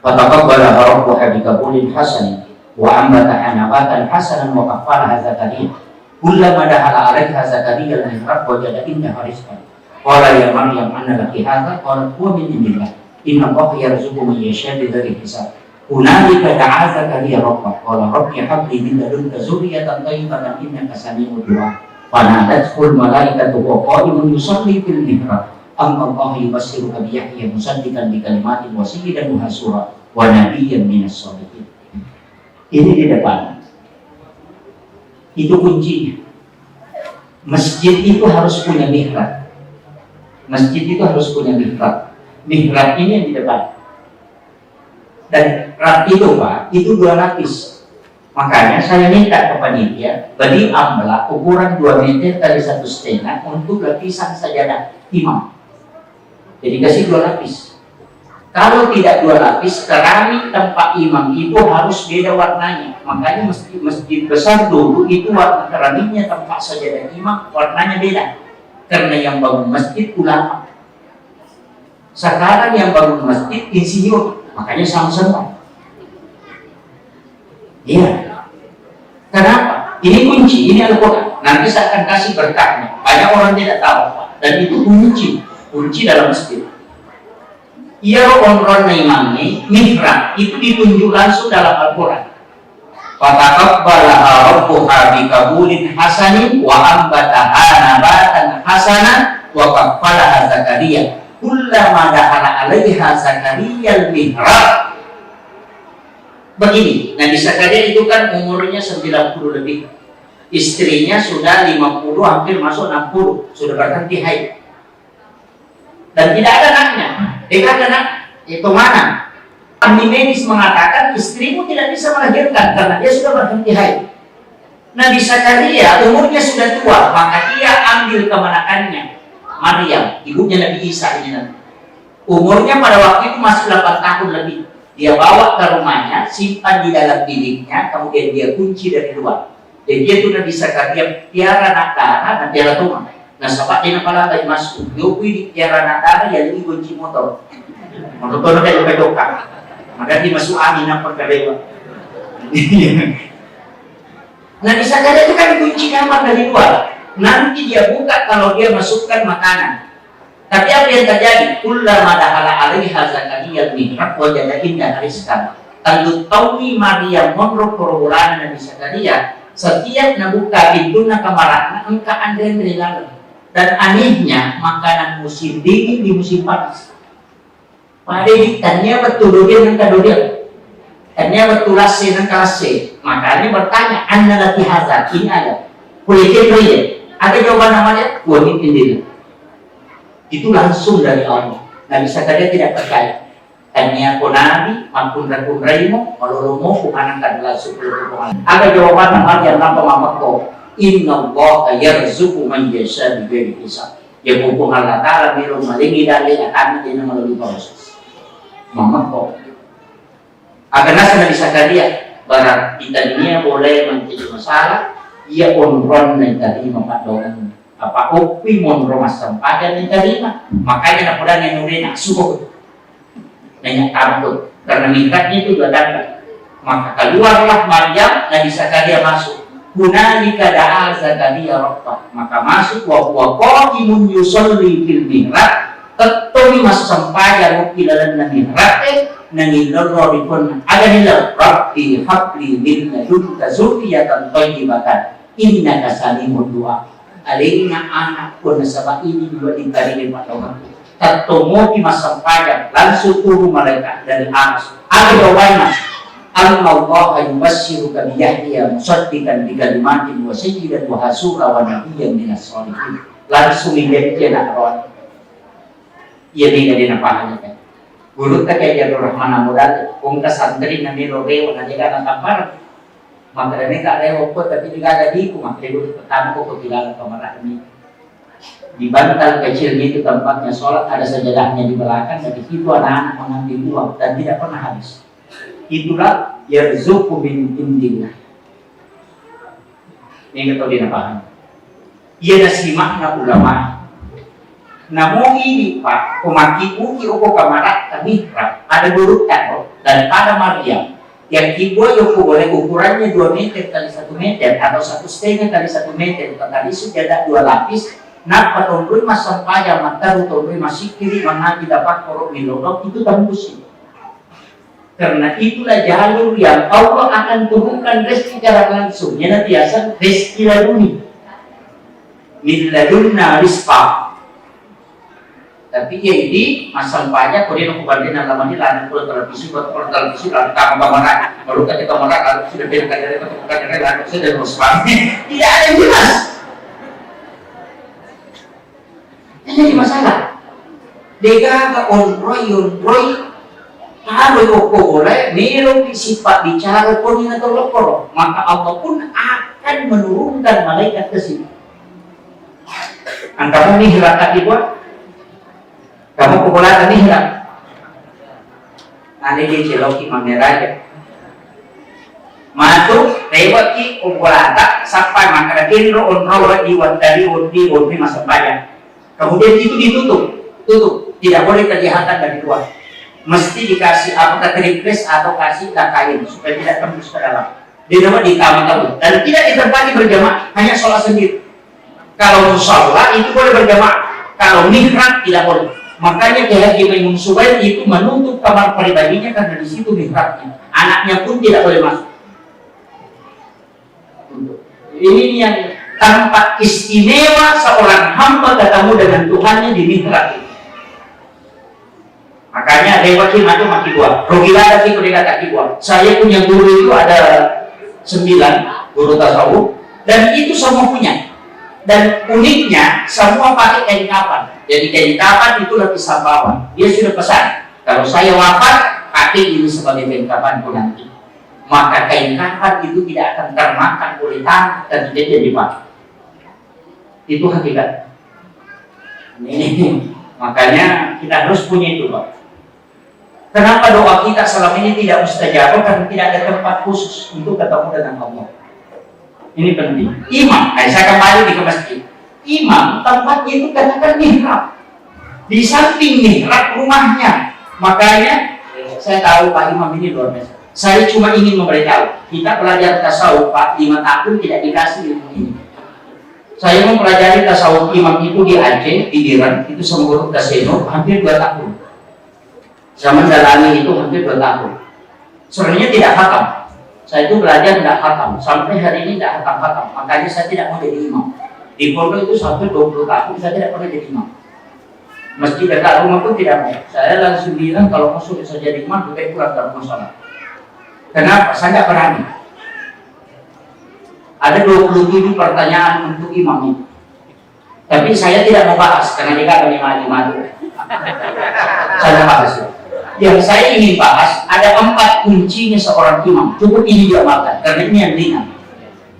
Fataqabbala rabbuka bikabulin hasan wa ambata hanabatan hasanan wa kaffalaha Zakaria. Kullama dahala 'alaiha Zakaria al-mihrab wajada indaha rizqan. Qala ya Maryam anna laki hadha? Qalat huwa min indillah. Inna Allaha yarzuqu man yasha'u bighairi hisab. Hunalika da'a Zakaria rabbah qala rabbi habli min ladunka dzurriyyatan thayyibatan innaka sami'ud du'a. Fanadatul malaikatu wa qa'imun yusalli fil mihrab Allah yubassiruka bi Yahya musaddiqan bi kalimatin wa sayyidan wa hasura wa nabiyyan minas shalihin. Ini di depan. Itu kuncinya. Masjid itu harus punya mihrab. Masjid itu harus punya mihrab. Mihrab ini yang di depan. Dan rak itu Pak, itu 2 lapis. Makanya saya minta ke panitia beli ambelah ukuran 2 meter kali 1,5 untuk lapisan sajadah imam. Jadi kasih 2 lapis. Kalau tidak 2 lapis, keramik tempat imam itu harus beda warnanya. Makanya masjid besar dulu itu warna keramiknya tempat sajadah imam warnanya beda. Karena yang bangun masjid ulama. Sekarang yang bangun masjid insinyur. Makanya sama-sama. Iya. Kenapa? Ini kunci, ini Al-Quran. Nanti saya akan kasih berkahnya. Banyak orang tidak tahu, Pak. Dan itu kunci dalam masjid. Ia ron imamnya, mihrab itu ditunjuk langsung dalam Al-Quran. Fataqabbalaha rabbuha biqabulin hasanin wa ambataha nabatan hasanan wa kaffalaha Zakaria. Kullama dakhala 'alaiha Zakaria al-mihrab. Begini, Nabi Zakaria itu kan umurnya 90 lebih. Istrinya sudah 50, hampir masuk 60, sudah berhenti haid. Dan tidak ada anaknya. Dia ada anak, itu mana? Ahli medis mengatakan istrimu tidak bisa melahirkan karena dia sudah berhenti haid. Nabi Zakaria umurnya sudah tua, maka dia ambil kemanakannya Maryam, ibunya Nabi Isa ini nanti. Umurnya pada waktu itu masih 8 tahun lebih. Dia bawa ke rumahnya, simpan di dalam biliknya, kemudian dia kunci dari luar. Dan dia tuh Nabi Zakaria piara anak darah dan piara rumah. Nah, sahabat dia pala kayak masuk. Yopi di piara anak darah, ya ini kunci motor. Motor kayak pedokak. Maka dia masuk angin apa kedewa. Nabi Zakaria itu kan kunci kamar dari luar. Nanti dia buka kalau dia masukkan makanan. Tapi apa yang terjadi? Kullama dakhala 'alaiha Zakaria al-mihrab wajada indaha rizqan. Tentu tawi Maria monro perbulan Nabi Zakaria setiap nabuka pintunya kamar engka anda yang berilang. Dan anehnya makanan musim dingin di musim panas. Pada ikannya betul dia dan kadodil. Ikannya betul lase dan kalase. Makanya bertanya, anda lagi hazard ini ada. Boleh. Ada jawaban namanya, wanit indil. Itu langsung dari Allah. Nabi Zakaria tidak percaya. Tanya ko nabi, mampun raimu, malulumo, kumanan kan langsung berhubungan. Ada jawaban namanya yang nampak mamak ko. Inna Allah yarzuqu man yasha bighairi hisab. Ya mumpung Allah Ta'ala bilang malingi dalil akan dia melalui proses. Mamak ko. Agar nasa Nabi Zakaria, barang kita dunia boleh menjadi masalah. Ia onron na itarima padokan apa upi monro masampadan na itarima makanya nakudan yang nuri nak subuh nanya kabut karena mintanya itu 2 tanda. Maka keluarlah Maryam, Nabi Zakaria masuk. Hunalika da'a Zakaria rabbah, maka masuk wa huwa qa'imun yusalli fil mihrab. Tetoi masuk sampadan ukilalan na mihrab nangilororipun aganillah rabbi habli min ladunka dzurriyyatan thayyibatan innaka salimud du'a. Alingna anak pun nasabah ini juga diberikan pada orang. Tertemu di masa panjang langsung turun mereka dari atas. Ada jawabannya. Allah yubassiruka bi Yahya musaddiqan bi kalimatin wa sayyidan wa hasura wa nabiyyan minas shalihin. Langsung menjadi anak roh. Ia tidak dinapahanya kan. Guru tak kayak Jalur Rahman Amudat, kung kasantri na nilorewa na nila ng kampar. Maka ini tak rewo ko, tapi juga ada di ku. Maka itu pertama ko kebilangan kamarani. Di bantal kecil itu tempatnya sholat, ada sajadahnya di belakang, dan di situ anak-anak mengambil uang dan tidak pernah habis. Itulah yarzuqu min indillah. Ini kata dia paham. Ia nasi makna ulama. Namun ini Pak, kumaki uki uko kamarat kamitra ada burukan daripada Maryam yang ibu yoko boleh ukurannya 2 meter kali 1 meter atau 1,5 kali 1 meter tadi sudah ada 2 lapis. Nak patungkul mas sampaya mataru tungkul masih kiri mana dapat korok milodok itu tembusi. Karena itulah jalur yang Allah akan turunkan rezeki secara langsung. Yang biasa rezeki laduni. Min ladunna rizqa. Tapi ya ini masalahnya kemudian aku banding nama ini lalu kalau televisi lalu kamera baru ketika kamera lalu sudah berikan dari lalu sudah terus tidak ada yang jelas. Ini jadi masalah. Dega on-roy kalau kok boleh melo sifat bicara pun atau lepor, maka Allah pun akan menurunkan malaikat ke sini. Kamu nih hilangkan dibuat, kamu kepulauan nih hilang. Nanti dia celoki mangeraja. Masuk lewat ki kepulauan sampai maka kinro on-roy di masa banyak. Kemudian itu tutup, tidak boleh kelihatan dari luar. Mesti dikasih apakah triples atau kasih kain supaya tidak tembus ke dalam. Di dalam di kamar dan tidak ditempati berjamaah, hanya sholat sendiri. Kalau musola itu boleh berjamaah, kalau mihrab tidak boleh. Makanya Kiai Imam Subair itu menutup kamar pribadinya karena di situ mihrabnya. Anaknya pun tidak boleh masuk. Ini yang tampak istimewa seorang hamba ketemu dengan Tuhannya di mihrab. Makanya lewat hikmah itu maki buah. Rogilah lagi mereka kaki buah. Saya punya guru itu ada 9 guru tasawuf dan itu semua punya. Dan uniknya semua pakai kain kapan. Jadi kain kapan itu lapisan bawah. Dia sudah pesan. Kalau saya wafat pakai ini sebagai kain kapan pun nanti. Maka kain kapan itu tidak akan termakan oleh tanah dan tidak jadi pakai. Itu hakikat. Ini makanya kita harus punya itu, Pak. Kenapa doa kita selama ini tidak mustajab? Karena tidak ada tempat khusus untuk ketemu dengan Allah. Ini penting. Imam, saya kembali di masjid. Imam tempatnya itu katakan mihrab. Di samping mihrab rumahnya. Makanya saya tahu Pak Imam ini luar biasa. Saya cuma ingin memberitahu. Kita belajar tasawuf Pak 5 tahun tidak dikasih ilmu ini. Saya mempelajari tasawuf Imam itu di Aceh, di Iran, itu Semburu Kaseno, hampir 2 tahun. Zaman dalami itu hampir 2 tahun. Sebenarnya tidak khatam. Saya itu belajar tidak khatam. Sampai hari ini tidak khatam. Makanya saya tidak mau jadi imam. Di pondok itu sampai 20 tahun saya tidak pernah jadi imam. Meski dekat rumah pun tidak mau. Saya langsung bilang kalau masuk bisa jadi imam, lebih pulang dari rumah sholat. Kenapa? Saya tidak berani. Ada 27 pertanyaan untuk imam itu. Tapi saya tidak mau bahas karena dia akan 5 itu. Saya bahas ya. Yang saya ingin bahas ada 4 kuncinya seorang imam. Cukup ini diamalkan karena ini yang ringan.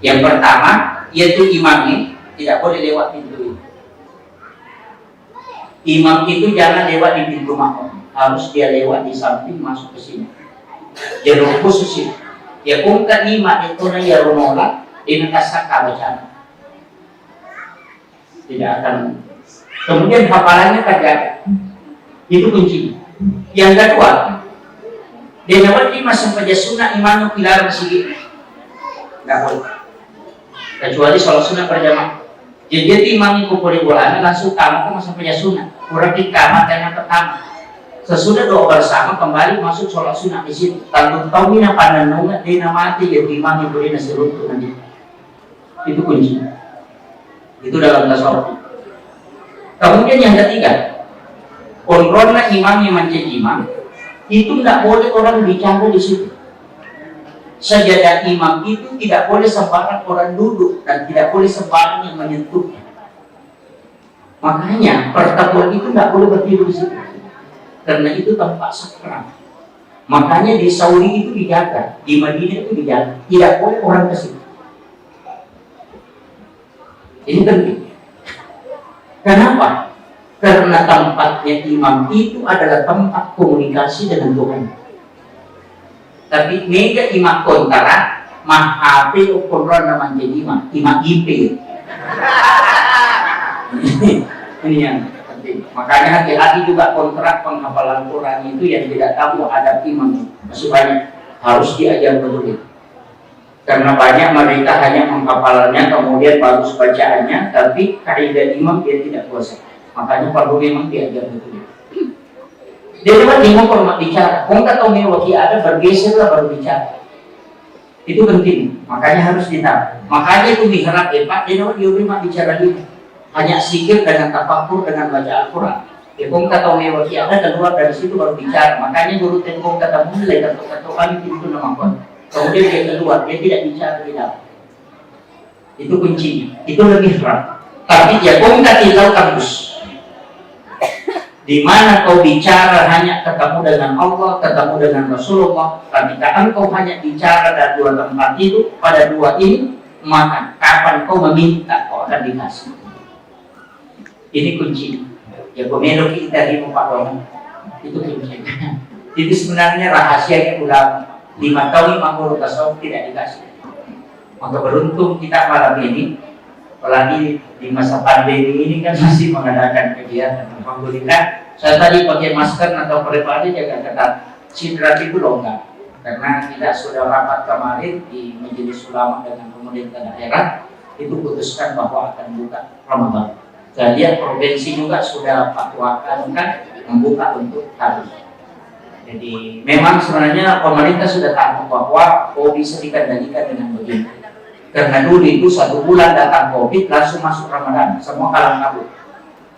Yang pertama yaitu imamnya tidak boleh lewat pintu ini. Imam itu jangan lewat di pintu makmum, harus dia lewat di samping masuk ke sini. Jalur khusus ini. Ya kungka imam itu na ya runola di nakasaka bacaan. Tidak akan. Kemudian hafalannya terjaga. Itu kuncinya. Yang kedua, dia dapat lima sampai sunnah imam pilar masjid. Tidak boleh. Kecuali sholat sunnah berjamaah. Jadi imam itu boleh bolanya langsung tamu ke sampai sunnah. Kurang di kamar yang pertama. Sesudah doa bersama kembali masuk sholat sunnah di situ. Kalau tahu mina pandangan dia mati ya imam itu boleh nasi runtuh nanti. Itu kunci. Itu dalam tasawuf. Kemudian yang ketiga. Kontrolnya imam yang menjadi imam itu tidak boleh orang bicara di situ. Sajadah imam itu tidak boleh sembarang orang duduk dan tidak boleh sembarang yang menyentuhnya. Makanya pertemuan itu tidak boleh berdiri di situ karena itu tempat sakral. Makanya di Saudi itu dijaga, di Madinah itu dijaga, tidak boleh orang ke situ. Ini penting. Kenapa? Karena tempatnya imam itu adalah tempat komunikasi dengan Tuhan. Tapi mega imam kontara, mahape ukuran nama jadi imam IP. Ini yang penting. Makanya hati-hati juga kontrak penghafalan Quran itu yang tidak tahu ada imam masih banyak harus diajar betul. Karena banyak mereka hanya menghafalnya kemudian bagus bacaannya, tapi kaidah imam dia tidak kuasa. Makanya perlu memang diajar betul. Dia cuma bingung kalau mau bicara. Kau nggak tahu mewaki ada bergeserlah baru bicara. Itu penting. Makanya harus ditahu. Makanya itu mihrab Pak. Dia cuma dia bicara dia. Hanya sikir dengan tafakur dengan baca Al-Quran. Ya kau nggak tahu mewaki ada keluar dari situ baru bicara. Makanya guru tengkong kata mulai kata kali itu nama kau. Kemudian dia keluar dia tidak bicara tidak. Itu kuncinya. Itu lebih berat. Tapi ya kau nggak tahu kampus. Di mana kau bicara hanya ketemu dengan Allah, ketemu dengan Rasulullah, ketika engkau hanya bicara dari dua tempat itu, pada dua ini, maka kapan kau meminta, kau akan dikasih. Ini kunci. Ya komendo kita di Pak Romo, itu kunci. Jadi sebenarnya rahasianya ulama 5 tahun 50 tasawuf tidak dikasih. Maka beruntung kita malam ini. Apalagi di masa pandemi ini kan masih mengadakan kegiatan. Alhamdulillah, saya tadi pakai masker atau prepari jaga ketat. Sidrat itu longgar, karena kita sudah rapat kemarin di Majelis Ulama dengan pemerintah daerah, itu putuskan bahwa akan buka Ramadan. Jadi provinsi juga sudah fatwakan kan membuka untuk hari. Jadi memang sebenarnya pemerintah sudah tahu bahwa bisa dikendalikan dengan begini. Karena dulu itu 1 bulan datang COVID langsung masuk Ramadan, semua kalang kabut.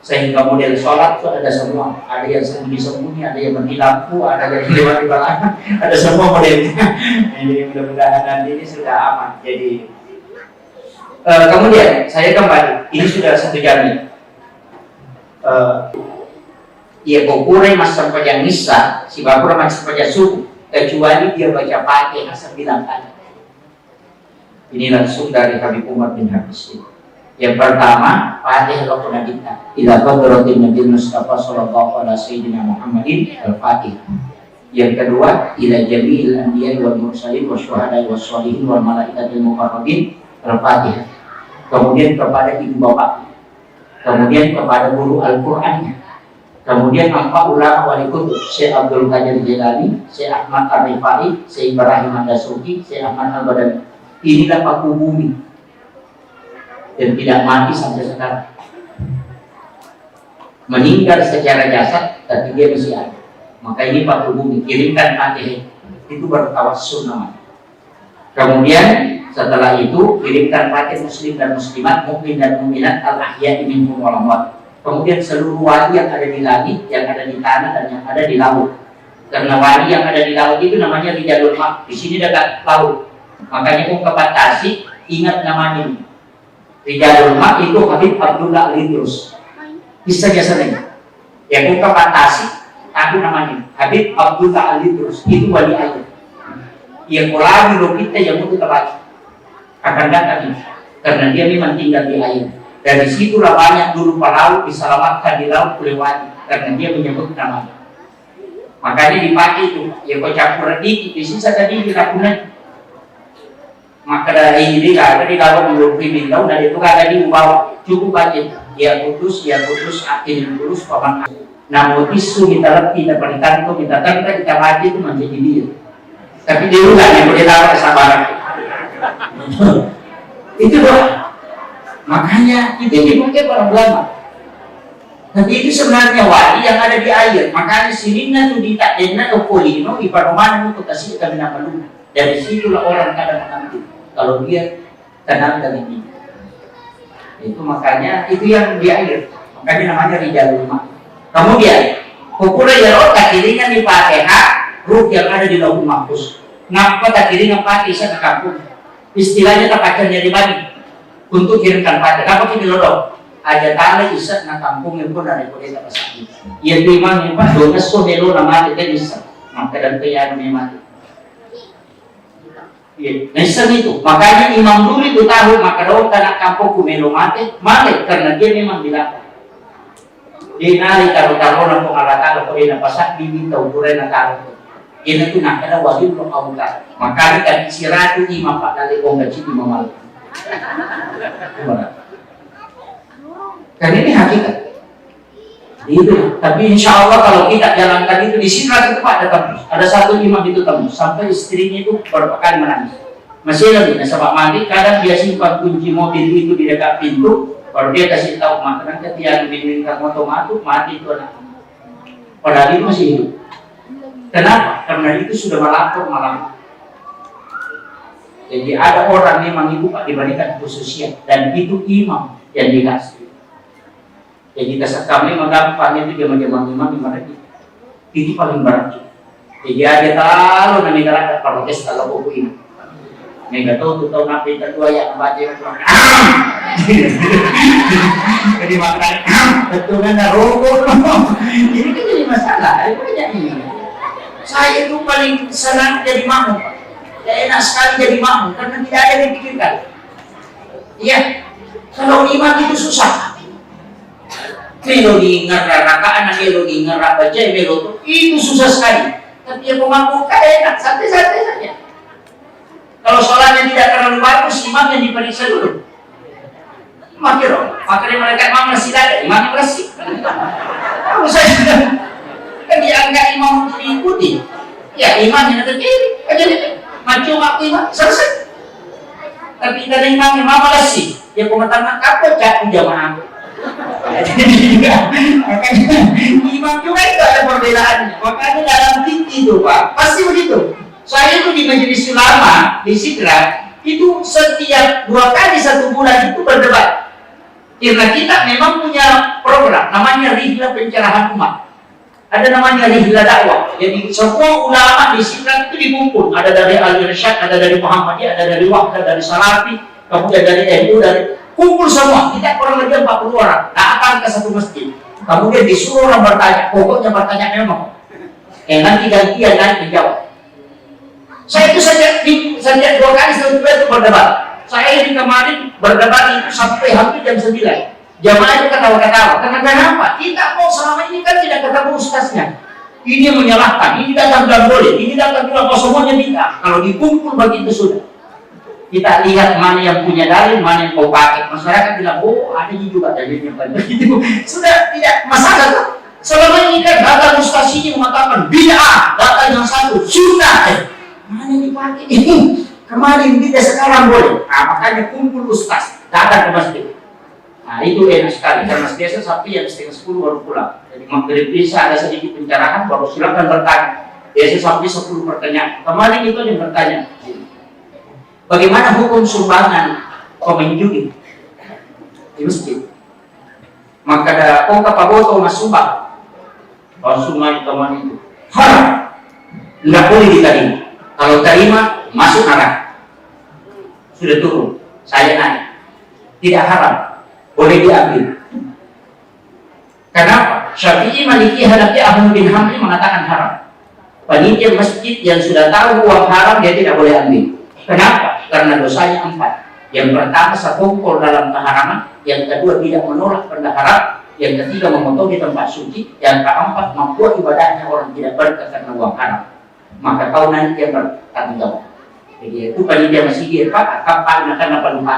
Sehingga model sholat itu ada semua, ada yang sembunyi-sembunyi, ada yang mati lampu, ada yang lewat di belakang, ada semua modelnya. Jadi mudah-mudahan nanti ini sudah aman. Jadi kemudian saya kembali, ini sudah 1 jam nih. Ya kukurai masa sampaian nisa, si bakura masih sampaian subuh, kecuali dia baca Fatihah 9 kali. Ini langsung dari Habib Umar bin Habis. Yang pertama, Fatihah Al-Quran kita. Ila qadratin Nabi Mustafa sallallahu alaihi sayyidina Muhammadin Al-Fatihah. Yang kedua, ila jami'il anbiya'i wal mursalin wasyuhada'i wassalihin wal malaikatil muqarrabin Al-Fatihah. Kemudian kepada ibu bapak. Kemudian kepada guru Al-Qur'annya. Kemudian 4 ulama wali kutub, Syekh Abdul Qadir Jilani, Syekh Ahmad Ar-Rifai, Syekh Ibrahim Ad-Dasuki, Syekh Ahmad Al-Badani. Inilah paku bumi dan tidak mati sampai sekarang. Meninggal secara jasad, tapi dia masih ada. Maka ini paku bumi, kirimkan Fatihah. Itu bertawassul namanya. Kemudian setelah itu kirimkan Fatihah muslim dan muslimat, mukmin dan mukminat, al-ahya'i minhum wal amwat. Kemudian seluruh wali yang ada di langit, yang ada di tanah dan yang ada di laut. Karena wali yang ada di laut itu namanya Rijalul Maq. Di sini dekat laut. Makanya kau kebatasi, ingat namanya. Rijalul Maq itu Habib Abdullah Al-Idrus. Bisa jasanya. Yang kau kebatasi, aku namanya Habib Abdullah Al-Idrus. Itu wali air. Yang lagi lo kita yang untuk kebaca akan datang ini. Karena dia memang tinggal di air. Dari situlah banyak dulu pelaut diselamatkan di laut oleh wali. Karena dia menyebut namanya. Makanya dipakai itu. Ya kau campur dikit. Di sisa tadi dilakukan. Maka dari ini ada di dalam menurut bintang dan itu ada di bawah cukup banyak ya kudus akhirnya kudus paman. Namun isu kita lebih dapat ditanto kita baca itu menjadi dia. Tapi dia juga yang boleh tahu kesabaran. Itu doa. Makanya itu dipakai para ulama. Tapi itu sebenarnya wali yang ada di air. Makanya sirina itu ditakdirkan ke polino di paruman untuk kasih kami nama lu. Dari situlah orang kadang mengambil. Kalau dia kenal dengan ini, itu makanya itu yang di air. Makanya namanya Rijalul Maq. Kemudian ukuran yang takdiringan di Fatihah, ruh yang ada di Lauhul Mahfuz. Ngapa takdiringan Fatihah ke kampung? Istilahnya terpakai dari bani untuk kirimkan Fatihah. Apa kita lorong? Aja tali isa na kampung yang pun dari kota pasar. Ia memang yang pas doa sodelo nama kita bisa. Maka dan kaya memang. Nah itu, makanya Imam dulu itu tahu maka daun tanah kampung kumelo mati karena dia memang bilang dia nari taruh na pengalatan kalau dia pasak diminta ukuran na taruh dia itu nak ada wajib lo kau tak maka kan siratu imam pak dari orang gaji imam malu karena ini hakikat itu. Tapi insya Allah kalau kita jalankan itu di sini itu Pak ada 1 imam itu tembus sampai istrinya itu beberapa kali menangis. Masih lagi nasabah mandi kadang dia simpan kunci mobil itu di dekat pintu baru dia kasih tahu makanan ketika diminta motor mati itu anak. padahal itu masih hidup. Kenapa? Karena itu sudah melapor malam. Jadi ada orang memang ibu Pak diberikan khususnya, dan itu imam yang dikasih. Jadi dasar kami gampang itu jamaah imam itu paling berat. Jadi ada tahu nanti kalau protes kalau buku ini. Nggak tahu tuh nabi kedua yang baca jadi makan betul kan rokok. Ini kan jadi masalah. Itu aja ini. Saya itu paling senang jadi makmum. Ya enak sekali jadi makmum karena tidak ada yang dipikirkan. Iya. Kalau imam itu susah. Melodi ngarah rakaat, melodi ngarah baca, melodi itu susah sekali. Tapi yang pemangku enak, santai-santai saja. Kalau sholatnya tidak terlalu bagus, imam yang diperiksa dulu. Makanya mereka imam masih ada, imam bersih. Kalau saya kan dianggap imam untuk diikuti. Ya imam yang ada kiri, aja deh. Macam aku imam selesai. Tapi kita imam bersih. Dia komentar apa cak jamaah. Makanya imam juga itu ada perbedaannya. Makanya dalam fikih itu Pak, pasti begitu. Saya itu di majelis ulama di Sidra itu setiap 2 kali 1 bulan itu berdebat. Karena kita memang punya program namanya Rihla Pencerahan Umat. Ada namanya Rihla Dakwah. Jadi semua ulama di Sidra itu dikumpul. Ada dari Al-Irsyad, ada dari Muhammadiyah, ada dari Wahdah, dari Salafi, kemudian dari NU, dari kumpul semua. Kita kurang lebih 40 orang. Datang ke satu masjid. Kemudian disuruh orang bertanya. Pokoknya bertanya memang. Nanti gantian naik menjawab. Saya itu sejak 2 kali 1 bulan itu berdebat. Saya di kemarin berdebat itu sampai hampir jam 9. Jamaah itu ketawa-ketawa. Karena kenapa? Kita mau selama ini kan tidak ketemu ustaznya. Ini yang menyalahkan. Ini datang bilang boleh. Ini datang bilang semuanya tidak. Kalau dikumpul begitu sudah. Kita lihat mana yang punya dalil, mana yang mau pakai. Masyarakat bilang, oh ada juga dalilnya begitu. Sudah tidak masalah tuh. Selama ini kan data ustaz ini mengatakan bid'ah, data yang satu sunnah. Mana yang dipakai ini? Kemarin tidak, sekarang boleh. Nah, makanya kumpul ustaz, datang ke masjid. Nah itu enak sekali. Karena biasa Sabtu jam 9:30 baru pulang. Jadi maghrib bisa ada sedikit pencerahan, baru silakan bertanya. Biasa sampai 10 pertanyaan. Kemarin itu yang bertanya. Bagaimana hukum sumbangan pemain judi di masjid? Maka ada kapaboto mas sumbang. Kalau sumbang teman itu haram, tidak boleh diterima. Kalau terima masuk neraka. Sudah turun, saya naik. Tidak haram, boleh diambil. Kenapa? Syafi'i, Maliki, Hanafi, Ahmad bin Hanbal mengatakan haram. Panitia masjid yang sudah tahu uang haram dia tidak boleh ambil. Kenapa? Karena dosanya 4. Yang pertama sekongkol dalam keharaman, yang kedua tidak menolak benda haram, yang ketiga memotongi tempat suci, yang keempat membuat ibadahnya orang tidak berkah karena uang haram. Maka kau nanti yang bertanggung jawab. Jadi itu panitia masjid Pak, kapan akan apa lupa.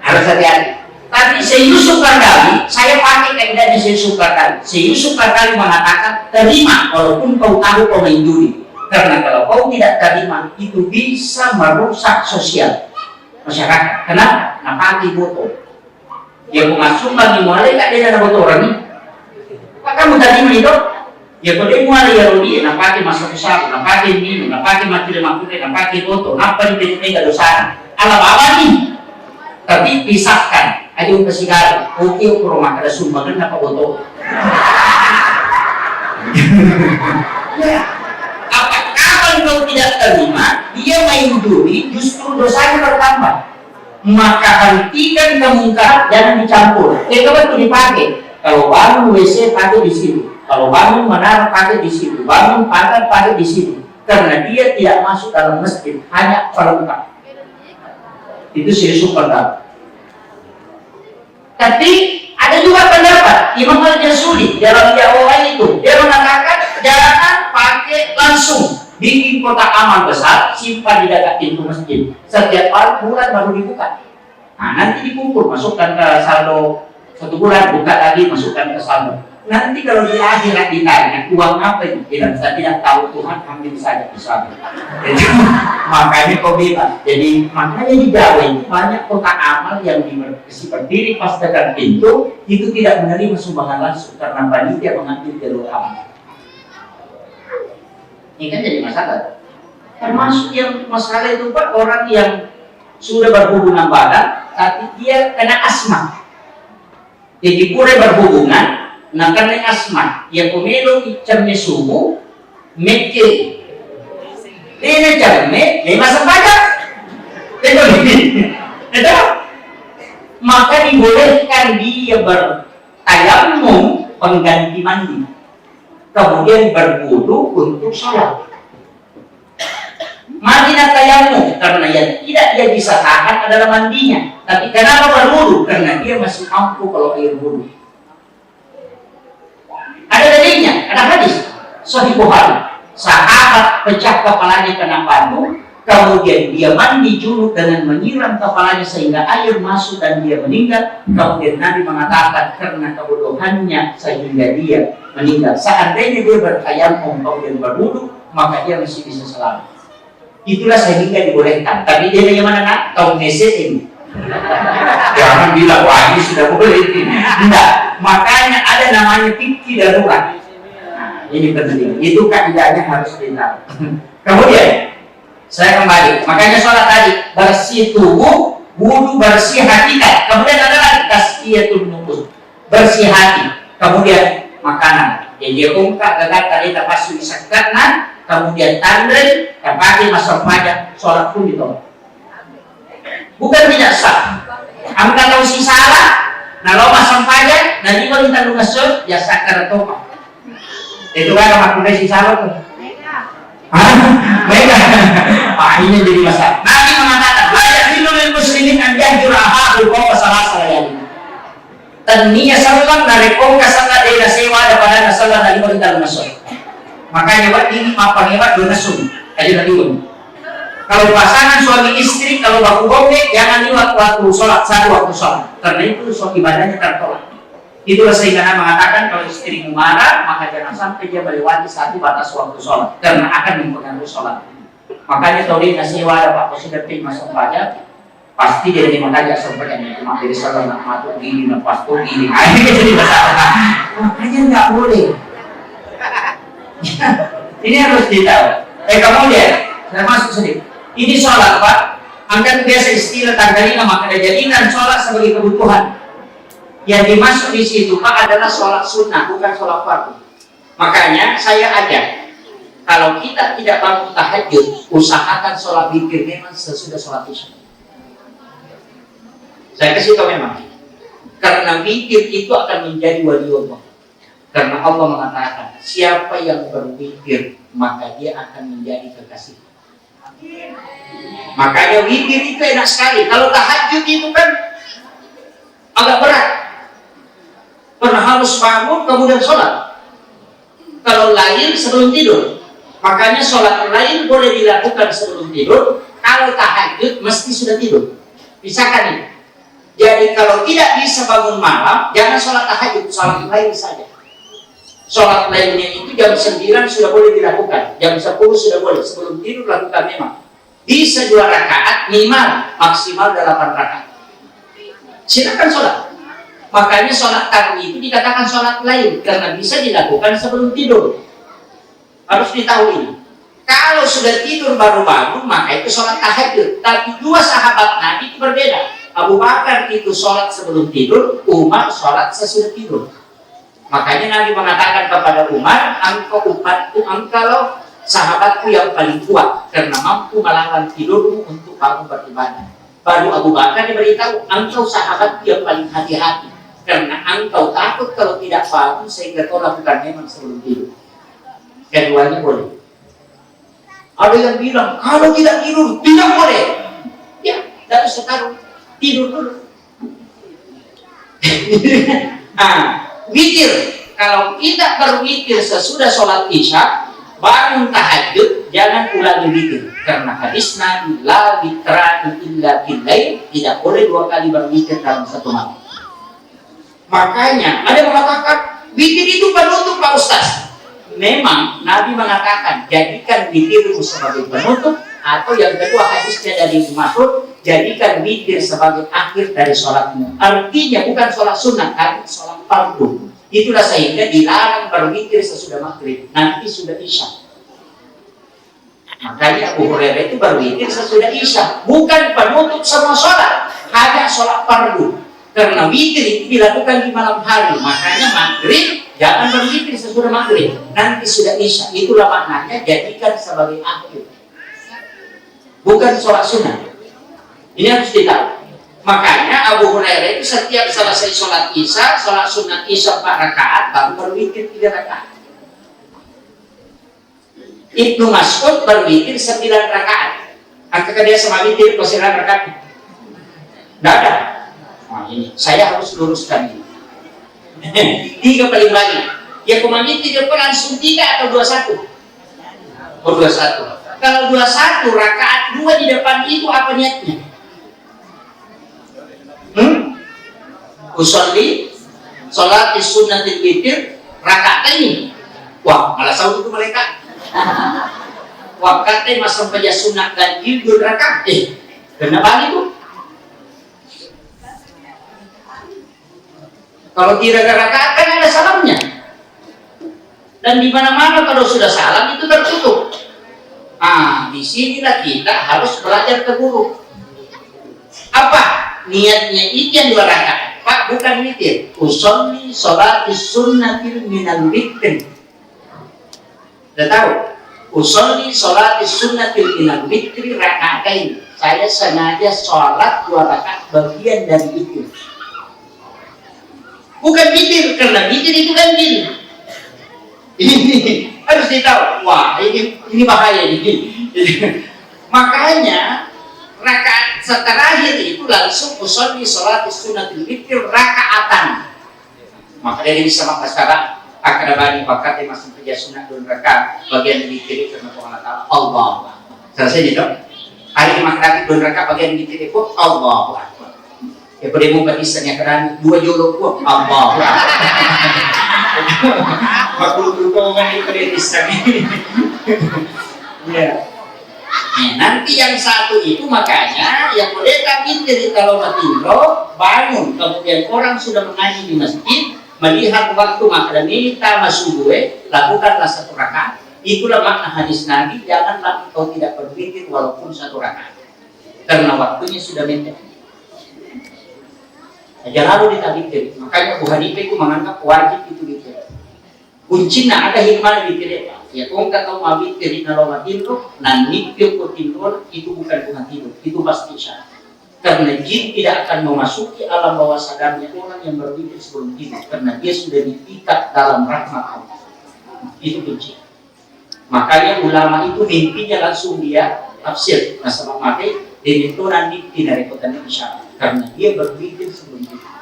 Harus hati-hati. Tapi Syekh Qaradawi, saya pakai kaidahnya Syekh Qaradawi. Syekh Qaradawi mengatakan terima walaupun kau tahu kau main judi. Karena kalau kau tidak terima itu bisa merusak sosial masyarakat. Kenapa? Nah pakai botol. Dia mengasum bagi mulai tak dia ada botol orang ini. Apa kamu terima itu? Ya kalau dia mulai ya dia, nak pakai masak sabu, nak pakai minum, nak pakai mati lemak, nak pakai botol, apa ini tidak dosa? Alam apa nih? Tapi pisahkan. Ayo ke sigara, oke ke rumah ada sumbangan apa botol? Ya, apakah kalau tidak terima, dia main judi, justru dosanya bertambah. Maka hentikan kemungkaran, jangan dicampur. Kalau itu dipakai, kalau bangun WC pakai di situ, kalau bangun menara pakai di situ, bangun pagar pakai di situ. Karena dia tidak masuk dalam masjid, hanya pelengkap. Itu Syekh Qaradawi. Tapi ada juga pendapat Imam Al-Jazuli dalam Jawa itu, dia mengatakan jangan pakai langsung, bikin kotak amal besar, simpan di dekat pintu masjid. Setiap bulan baru dibuka. Nah nanti dikumpul, masukkan ke saldo 1 bulan, buka lagi, masukkan ke saldo. nanti kalau di akhirat ditanya uang apa itu, saya tidak tahu, Tuhan ambil saja Islam. Jadi makanya kau bebas. Jadi makanya di Jawa ini banyak kotak amal yang berdiri pas dekat pintu itu tidak menerima sumbangan langsung karena panitia mengambil jalur amal. Ini kan jadi masalah. Termasuk yang masalah itu Pak, orang yang sudah berhubungan badan tapi dia kena asma. Jadi pura berhubungan, nah karena asma yang pemilu icamnya subuh, meke, ini jamnya, lima sempadan, itu, maka dibolehkan dia bertayamum pengganti mandi, kemudian berwudu untuk sholat. Mandi dan tayamum karena yang tidak dia bisa tahan adalah mandinya. Tapi kenapa berwudu? Karena dia masih mampu kalau air wudu. Ada dalilnya, ada hadis Sahih Bukhari. Sahabat pecah kepalanya kena batu, kemudian dia mandi junub dengan menyiram kepalanya sehingga air masuk dan dia meninggal. Kemudian Nabi mengatakan karena kebodohannya sehingga dia meninggal. Seandainya dia bertayamum kemudian berwudu, maka dia masih bisa selamat. Itulah sehingga dibolehkan. Tapi dia dari mana nak? Tahu meses ini. Jangan bilang wah ini sudah boleh ini. Tidak. Makanya ada namanya fikih darurat. Nah, ini penting. Itu kaidahnya harus ditahu. Kemudian saya kembali. Makanya sholat tadi bersih tubuh, wudu, bersih hakikat. Kemudian ada lagi tazkiyatun nufus, bersih hati. Kemudian makanan. Jadi ungkap gagal tadi terpasuk disakatkan. Kemudian tandri, pakai masuk pajak, sholat pun ditolak. Bukan tidak sah. Angka tahu si salah, kalau masuk pajak, nanti kalau kita lu ngesut, ya sakar topa. Itu kan sama kuda si salah tuh. Mereka, ini jadi masalah. Nabi mengatakan, layak minumil muslimin anjah jurahatul kau salah yang taninya salam dari kau kasana dari sewa daripada nasalah dari kalau kita lu ngesut. Makanya buat ini apa hebat dua nesum aja tadi. Kalau pasangan suami istri kalau baku gombe jangan liwat waktu sholat satu waktu sholat karena itu suatu ibadahnya tertolak. Itulah sehingga Nabi mengatakan kalau istrimu marah maka jangan sampai dia melewati satu batas waktu sholat karena akan mempengaruhi sholat. Makanya tahu dia ngasih wadah Pak Presiden masuk pajak pasti dia terima saja sampai yang cuma dari sholat nak matu gini nak pas tuh gini. Ini jadi masalah. Makanya nggak boleh. Ini harus ditahu. Kemudian saya masuk sedikit. Ini sholat Pak. Angkat biasa istilah tanggalina maka ada jadikan sholat sebagai kebutuhan. Yang dimasuk di situ Pak adalah sholat sunnah bukan sholat fardu. Makanya saya ajak kalau kita tidak bangun tahajud, usahakan sholat zikir memang sesudah sholat isya. Saya kasih tahu memang karena zikir itu akan menjadi wali Allah. Karena Allah mengatakan, siapa yang berzikir maka dia akan menjadi kekasih. Makanya zikir itu enak sekali. Kalau tahajud itu kan agak berat. Karena harus bangun kemudian sholat. Kalau lain sebelum tidur. Makanya sholat lain boleh dilakukan sebelum tidur. Kalau tahajud mesti sudah tidur. Pisahkan ini. Jadi kalau tidak bisa bangun malam, jangan sholat tahajud, sholat lain saja. Sholat lainnya itu jam 9 sudah boleh dilakukan, jam 10 sudah boleh, sebelum tidur lakukan memang. Bisa 2 rakaat, minimal, maksimal 8 rakaat. Silakan sholat. Makanya sholat tadi itu dikatakan sholat lain, karena bisa dilakukan sebelum tidur. Harus ditahu ini. Kalau sudah tidur baru bangun, maka itu sholat tahajud. Tapi 2 sahabat Nabi itu berbeda. Abu Bakar itu sholat sebelum tidur, Umar sholat sesudah tidur. Makanya Nabi mengatakan kepada Umar, engkau umatku, engkau sahabatku yang paling kuat karena mampu melawan tidurmu untuk bangun beribadah. Baru Abu Bakar diberitahu, engkau sahabatku yang paling hati-hati karena engkau takut kalau tidak bangun sehingga kau lakukan memang sebelum tidur. Keduanya boleh. Ada yang bilang kalau tidak tidur tidak boleh. Ya, tidak usah tidur dulu. Witir, kalau kita berwitir sesudah sholat isya, bangun tahajud, jangan ulangi witir. Karena hadis Nabi, la witrani illa billail, tidak boleh 2 kali berwitir dalam satu malam. Makanya ada yang mengatakan Witir itu penutup Pak Ustaz. Memang Nabi mengatakan jadikan witirmu sebagai penutup, atau yang kedua hadisnya dari Ibnu Mas'ud, jadikan witir sebagai akhir dari sholatmu. Artinya bukan sholat sunnah, tapi sholat fardu. Itulah sehingga dilarang berwitir sesudah maghrib, nanti sudah isya. Makanya Abu Hurairah itu berwitir sesudah isya, bukan penutup semua sholat, hanya sholat fardu. Karena witir itu dilakukan di malam hari, makanya maghrib jangan berwitir sesudah maghrib, nanti sudah isya. Itulah maknanya jadikan sebagai akhir, bukan sholat sunnah. Ini harus ditahu. Makanya Abu Hurairah itu setiap selesai sholat isya, sholat sunat isya 4 rakaat, baru berwitir 3 rakaat. Ibnu Mas'ud berwitir 9 rakaat. Apakah dia sama witir 9 rakaat? Tidak ada. Nah, ini saya harus luruskan ini. 3 paling banyak. Ya kemana tidak langsung 3 atau 21? Oh 21. Kalau 21 rakaat 2 di depan itu apa niatnya? Usolli sholat sunnatil witir rakaat ini. Wah, malah saud itu mereka. Wakatnya masam pada sunat ganjil 2 rakaat. Kenapa itu? Kalau 3 rakaat kan ada salamnya. Dan di mana-mana kalau sudah salam itu tertutup. Disinilah kita harus belajar ke guru. Apa niatnya? Itu yang 2 rakaat, Pak, bukan witir. Usolli sholatis sunnatil minal witri. Sudah tahu? Usolli sholatis sunnatil minal witri rakaatain. Saya sengaja sholat 2 rakaat bagian dari itu. Bukan witir, karena witir itu kan gini. Ini harus ditahu. Wah, ini bahaya ini. Makanya rakaat terakhir itu langsung usolli sholatis sunnatil witir rakaatan. Maka dia bisa mengatakan akrabani pakat masih kerja sunat 2 rakaat bagian witir karena Tuhan Allah. Selesai dong. Hari makrati 2 rakaat bagian witir itu Allah. Ya pada mau batisanya kerana 2 jolok pun Allah. Makhluk berhubungan di pada ya. Nanti yang satu itu makanya yang boleh kami dari kalau matindro bangun, kemudian orang sudah mengaji di masjid, melihat waktu makan minta masuk lakukanlah 1 rakaat. Itulah makna hadis Nabi, janganlah engkau tidak berpikir walaupun 1 rakaat, karena waktunya sudah mepet. Jangan lalu ditabikir. Makanya Abu Hanifah itu menganggap wajib itu gitu. Kuncinya ada hikmah di tidak. Ya kau kata mau witir kalau tidur, nanti kau tidur itu bukan tidur, itu pasti syarat. Karena jin tidak akan memasuki alam bawah sadarnya orang yang berwitir sebelum tidur, karena dia sudah diikat dalam rahmat Allah. Itu kunci. Makanya ulama itu mimpinya langsung dia tafsir. Nah sama mati dan itu nanti tidak repotannya isyarat, karena dia berwitir sebelum tidur.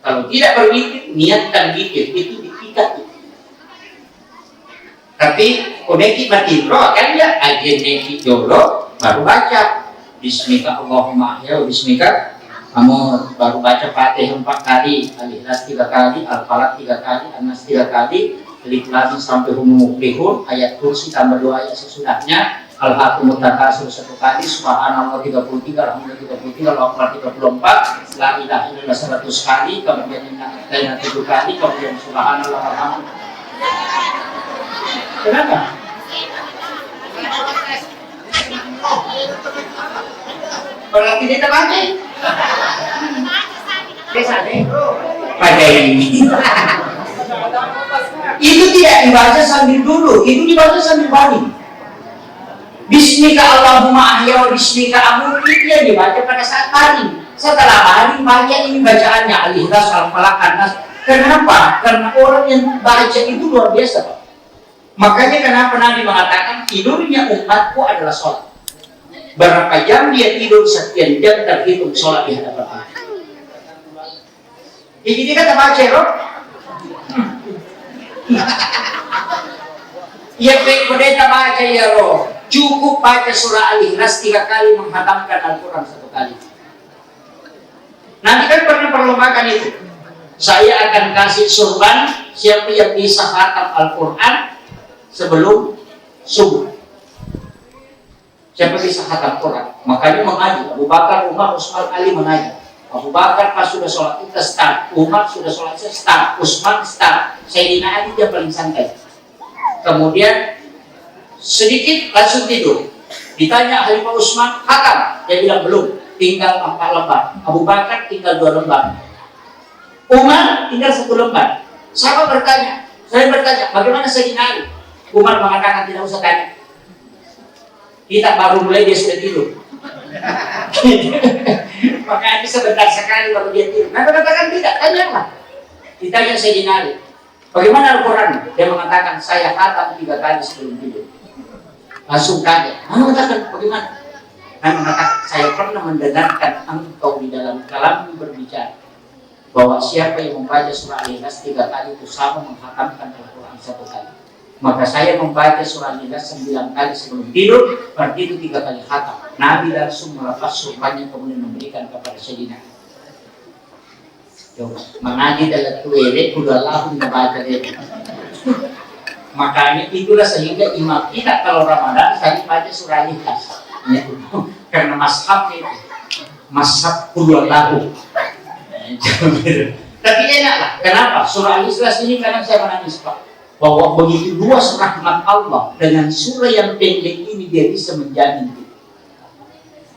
Kalau tidak berwitir, niatkan witir itu diikat. Tapi koneki matindro kan ya ajen neki dulu baru baca Bismika Allahumma ahya Bismika kamu baru baca Fatihah 4 kali, Al-Ikhlas 3 kali, Al-Falaq 3 kali, An-Nas 3 kali, Alif Lam sampai Humul Muflihun, ayat kursi tambah 2 ayat sesudahnya, Al-Haqqul Mutakasir 1 kali, Subhanallah 33, Alhamdulillah 33, Allahu Akbar 34, La ilaha illallah 100 kali, kemudian Inna 7 kali, kemudian Subhanallah Alhamdulillah. Kenapa? Berarti dia terbaca. Desa deh. Pada ini. Itu tidak dibaca sambil dulu, itu dibaca sambil baring. Bismika Allahumma ahya wa bismika amut, itu yang dibaca pada saat baring. Setelah baring banyak ini bacaannya Al-Ikhlas, Al-Falaq, An-Nas. Kenapa? Karena orang yang baca itu luar biasa, Pak. Makanya kenapa Nabi mengatakan tidurnya umatku adalah sholat. Berapa jam dia tidur, sekian jam terhitung sholat di hadapan Allah. Jadi kata baca roh. Ya baik pendeta baca ya roh. Cukup baca surah Al-Ikhlas 3 kali, menghatamkan Al-Quran 1 kali. Nanti kan pernah perlombakan itu. saya akan kasih surban siapa yang bisa khatam Al-Quran sebelum subuh. Siapa bisa khatam Quran? Makanya mengaji. Abu Bakar, Umar, Utsman, Ali mengaji. Abu Bakar pas sudah sholat kita start, Umar sudah sholat start, Utsman start, Sayyidina Ali dia paling santai. Kemudian sedikit langsung tidur. Ditanya Khalifah Utsman, khatam? Dia bilang belum, tinggal 4 lembar. Abu Bakar tinggal 2 lembar. Umar tinggal 1 lembar. Saya bertanya, bagaimana Sayyidina Ali? Umar mengatakan tidak usah tanya. Kita baru mulai dia sudah tidur. Makanya sebentar sekali baru dia tidur. Nah, katakan tidak, tanyalah. Ditanya Sayyidina Ali, bagaimana Al-Quran? Dia mengatakan, saya khatam 3 kali sebelum tidur. Langsung kaget. Mengatakan, bagaimana? Nah, mengatakan, saya pernah mendengarkan engkau di dalam kalammu berbicara bahwa siapa yang membaca surah Al-Ikhlas 3 kali itu sama menghatamkan Al-Quran 1 kali. Maka saya membaca surah Al-Ikhlas 9 kali sebelum tidur, berarti itu 3 kali khatam. Nabi langsung melepas surbannya kemudian memberikan kepada Sayyidina. Mengaji dalam tuwele, udah langsung membaca dia. Makanya itulah sehingga imam kita kalau Ramadan sering baca surah Al-Ikhlas. Karena mazhabnya itu, mazhab udah lahu. Tapi enak lah. Kenapa? Surah Al-Ikhlas ini karena saya menangis Pak. Bahwa begitu luas rahmat Allah dengan surah yang pendek ini dia bisa menjamin kita.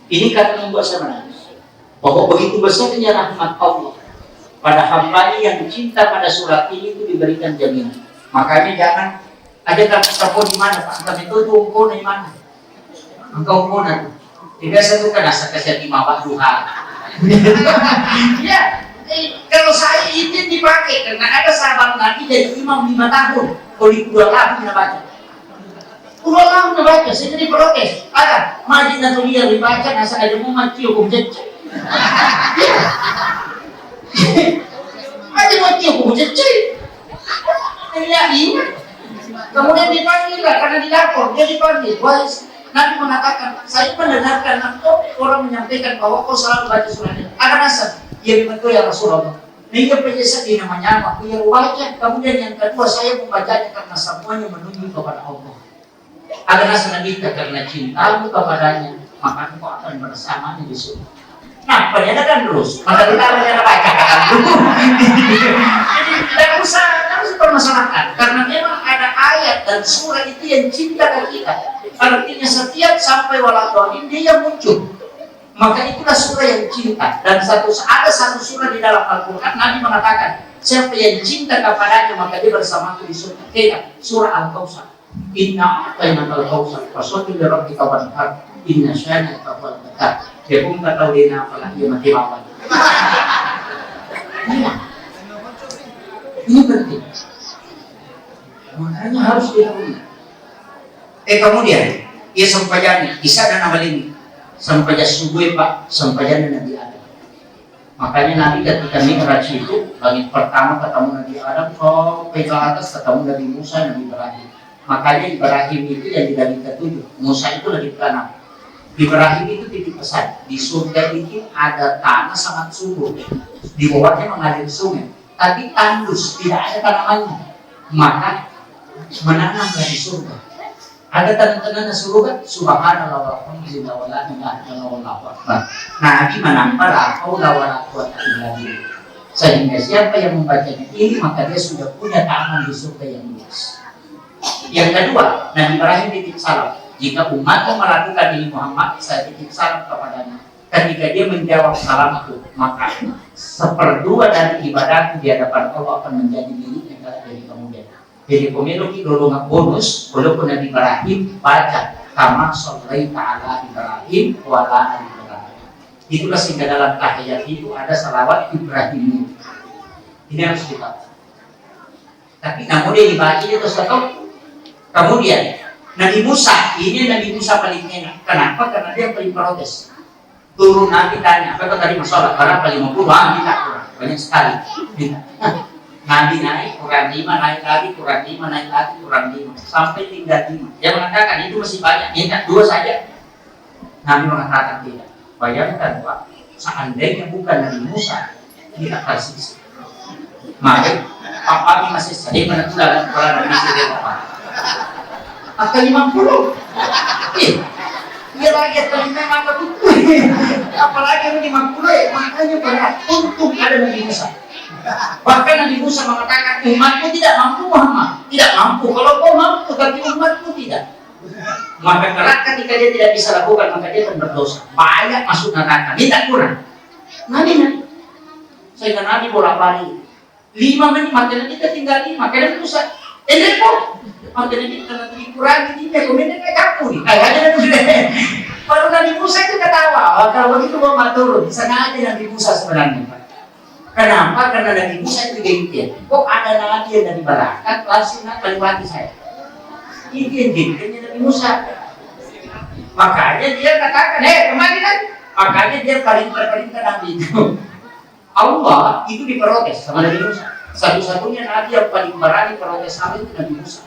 Ini kata membuat saya menangis. Bahwa begitu besarnya rahmat Allah pada hamba yang cinta pada surat ini itu diberikan jaminan. Makanya jangan ada toko di mana Pak? Tapi itu engkau di mana? Engkau mana? Tidak satu kan asal kasih di mawar duha. Ya. Kalau saya izin dipakai karena ada sahabat Nabi jadi imam 5 tahun, kalau 2 tahun baca, 2 tahun baca, saya jadi protes. Ada Madinah Tuliyah dibaca, nasa ada mati hukum cecek. Ada mati hukum cecek. Ya ini, kemudian dipanggil lah karena dilapor, dia dipanggil. Nabi mengatakan, saya mendengarkan orang menyampaikan bahwa kau selalu baca surah ini. Ada nasa. Ya betul ya Rasulullah. Ini penjelasan di namanya aku yang baca. Kemudian yang kedua saya membacanya karena semuanya menuju kepada Allah. Ada nasihat kita karena cintamu kepadanya, maka engkau akan bersamanya di surga. Nah, penjelasan terus. Maka kita harus baca kata dulu. Jadi tidak usah permasalahan karena memang ada ayat dan surah itu yang cinta ke kita. Artinya setiap sampai waladhalin dia yang muncul. Maka itulah surah yang cinta. Dan ada satu surah di dalam Al-Quran Nabi mengatakan siapa yang cinta kepadanya maka dia bersamaku di surga. Surah Al-Kautsar. Inna a'tainakal kautsar fasholli li rabbika wanhar inna syani'aka huwal abtar. Dia pun tak tahu dia apalah dia mati lawan. Ini penting. Makanya harus dihuni. Kemudian ia sampaikan kisah dan amal ini. Sampai subuh Pak, sampai Nabi Adam. Makanya Nabi ketika Mi'raj itu langit pertama ketemu Nabi Adam, sampai ke atas ketemu Nabi Musa, Nabi Ibrahim. Makanya Ibrahim itu yang di langit ke-7, Musa itu lagi ke-6. Ibrahim itu titip pesan, di surga itu ada tanah sangat subur, di bawahnya mengalir sungai, tapi tandus, tidak ada tanamannya. Maka menanamlah di surga. Ada tanda-tanda surga, subhanallah walhamdulillah wala ilaha illallah wallahu akbar. Nabi menampar haula wala quwwata illa billah. Sehingga siapa yang membacanya ini maka dia sudah punya taman di surga yang luas. Yang kedua, Nabi Ibrahim titip salam. Jika umatmu melakukan ini Muhammad, saya titip salam kepadanya. Ketika dia menjawab salam itu, maka 1/2 dari ibadahku di hadapan Allah akan menjadi miliknya dari kemudian. Jadi pemilu kita golongan bonus, walaupun Nabi Ibrahim baca kama shollaita ala Ibrahim wa ala Ibrahim. Itulah sehingga dalam tahiyat itu ada salawat Ibrahim. Ini harus dibaca. Tapi namun dia dibaca itu satu. Kemudian Nabi Musa, ini Nabi Musa paling enak. Kenapa? Karena dia paling protes. Turun Nabi tanya, apa tadi masalah? Berapa 50? Kita kurang, banyak sekali. Nabi naik, kurang 5, naik lagi, kurang 5, naik lagi, kurang 5, sampai tinggal 5. Dia mengatakan itu masih banyak, minta 2 saja. Nabi mengatakan tidak. Bayangkan Pak, seandainya bukan Nabi Musa, kita tersisih. Maka papa masih sedih menentukan orang Indonesia dia apa? Angka 50. Iya lagi terima maka betul. Apalagi yang 50 ya, makanya berat. Untung ada Nabi Musa. Bahkan Nabi Musa mengatakan umatku tidak mampu Muhammad, tidak mampu. Kalau kau mampu tapi umatku tidak. Maka kelak ketika dia tidak bisa lakukan maka dia akan berdosa. Banyak masuk neraka. Minta kurang. Nabi. Sehingga Nabi bolak-balik 5 menit makanan kita tinggal 5 karena Musa repot makanan kita dikurangi tidak kemudian kayak kaku nih kayaknya baru Nabi Musa itu ketawa. Kalau begitu mau turun sengaja Nabi Musa sebenarnya. Kenapa? Karena Nabi Musa itu gengkel. Kok ada Nabi yang dari barakat langsung melewati saya. Itu yang gengkelnya Nabi Musa. Makanya dia katakan kemarin kan makanya dia paling perintah Nabi itu Allah itu diprotes sama Nabi Musa. Satu-satunya Nabi yang paling berani protes sama itu Nabi Musa.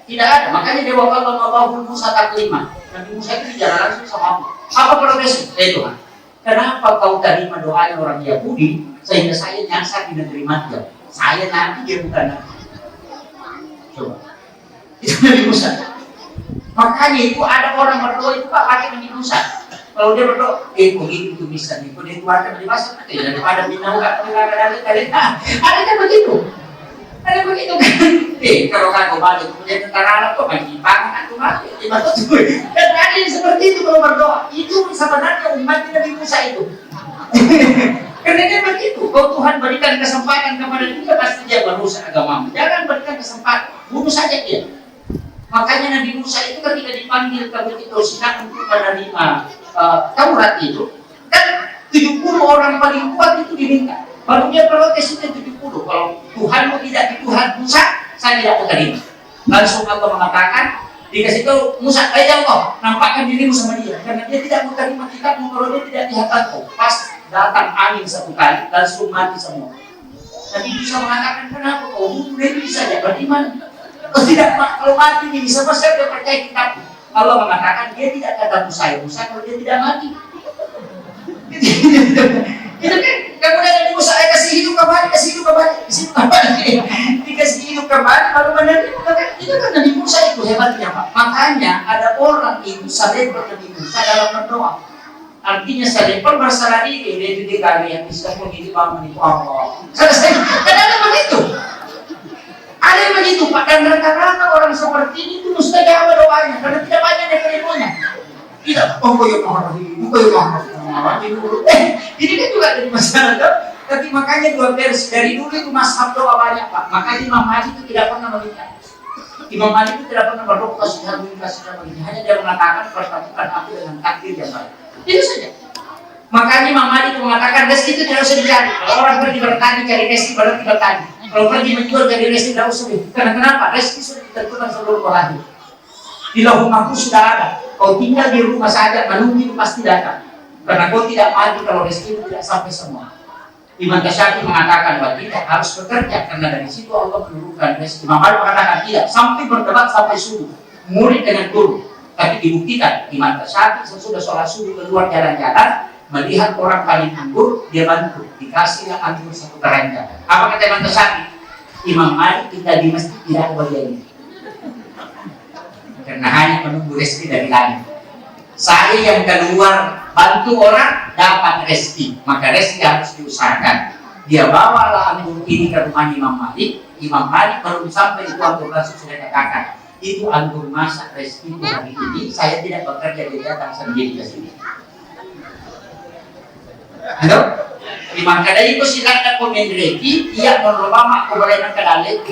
Tidak ada. Makanya dia wakil Allah Musa taklima. Nabi Musa itu bicara langsung sama Allah. Apa protes? Tuhan, kenapa kau terima doanya orang Yahudi sehingga saya nyasar di negeri Madian? Saya Nabi, dia bukan Nabi. Coba. Itu Nabi Musa. Makanya itu ada orang berdoa itu Pak pakai Nabi Musa. Kalau dia berdoa, begitu itu bisa nih. Kalau dia keluarkan dari masa daripada minum nggak ada kan begitu. Ada begitu kan? Kalau kau balik kemudian tentara kok bagi pangan aku mati. Dan ada yang seperti itu kalau berdoa. Itu sebenarnya umat Nabi Musa itu. Karena dia begitu. Kalau Tuhan berikan kesempatan kepada kita pasti dia merusak agamamu. Jangan berikan kesempatan, bunuh saja dia. Makanya Nabi Musa itu ketika dipanggil ke begitu sidang untuk menerima Taurat itu, kan 70 orang paling kuat itu diminta. Baru dia protes itu 70. Kalau Tuhanmu tidak di Tuhan Musa, saya tidak mau terima. Langsung Allah mengatakan, dikasih tahu Musa, ayo Allah, nampakkan dirimu sama dia. Karena dia tidak mau terima kitabmu kalau dia tidak di hadapanku. Pas datang angin satu kali, langsung mati semua. Nabi Musa mengatakan, kenapa kau bunuh diri saja? Bagaimana? Oh tidak, kalau mati ini bisa saya dia percaya kitabmu. Allah mengatakan dia tidak kata Musa kalau dia tidak mati. Itu kan kemudian Nabi Musa kasih hidup kembali, dikasih hidup kembali baru menerima. Itu kan Nabi Musa itu hebatnya Pak. Makanya ada orang itu selevel Nabi Musa dalam berdoa. Artinya selevel bersalah diri dia itu dikali yang bisa menjadi bangun itu Allah. Selesai. Kan ada begitu. Ada yang begitu Pak, dan rata-rata orang seperti ini itu mustajab doanya karena tidak banyak yang menerimanya. Tidak, ini kan juga dari masyarakat. Tapi makanya dua versi dari dulu itu mazhab doa banyak Pak. Makanya Imam Mahdi itu tidak pernah meminta. Imam Mahdi itu tidak pernah berdoa kasih begini. Hanya dia mengatakan pertemukan aku dengan takdir yang baik. Itu saja. Makanya Imam Mahdi itu mengatakan rezeki itu tidak usah dicari. Kalau orang pergi bertani cari rezeki baru tinggal tani. Kalau pergi menjual dari rezeki tidak usah. Karena kenapa? Rezeki sudah ditentukan seluruh lahir. Di lauh mahfuz sudah ada. Kau tinggal di rumah saja menunggu itu pasti datang. Karena kau tidak mati kalau rezeki itu tidak sampai semua. Imam Syafi'i mengatakan bahwa tidak harus bekerja karena dari situ Allah menurunkan rezeki. Imam Malik mengatakan tidak sampai berdebat sampai subuh. Murid dengan guru. Tapi dibuktikan Imam Syafi'i sesudah sholat subuh keluar jalan-jalan melihat orang paling anggur dia bantu dikasih anggur satu keranjang. Apa kata Imam Syafi'i? Imam Malik kita di masjid tidak ada bagian ini. Karena hanya menunggu rezeki dari langit. Saya yang keluar bantu orang dapat rezeki, maka rezeki harus diusahakan. Dia bawalah anggur ini ke rumah Imam Malik. Imam Malik baru sampai itu anggur langsung sudah katakan itu anggur masak rezeki hari ini. Saya tidak bekerja, dia datang sendiri ke sini. Halo? Imam kadang itu silakan komen rezeki, ia merubah kebenaran kedalik.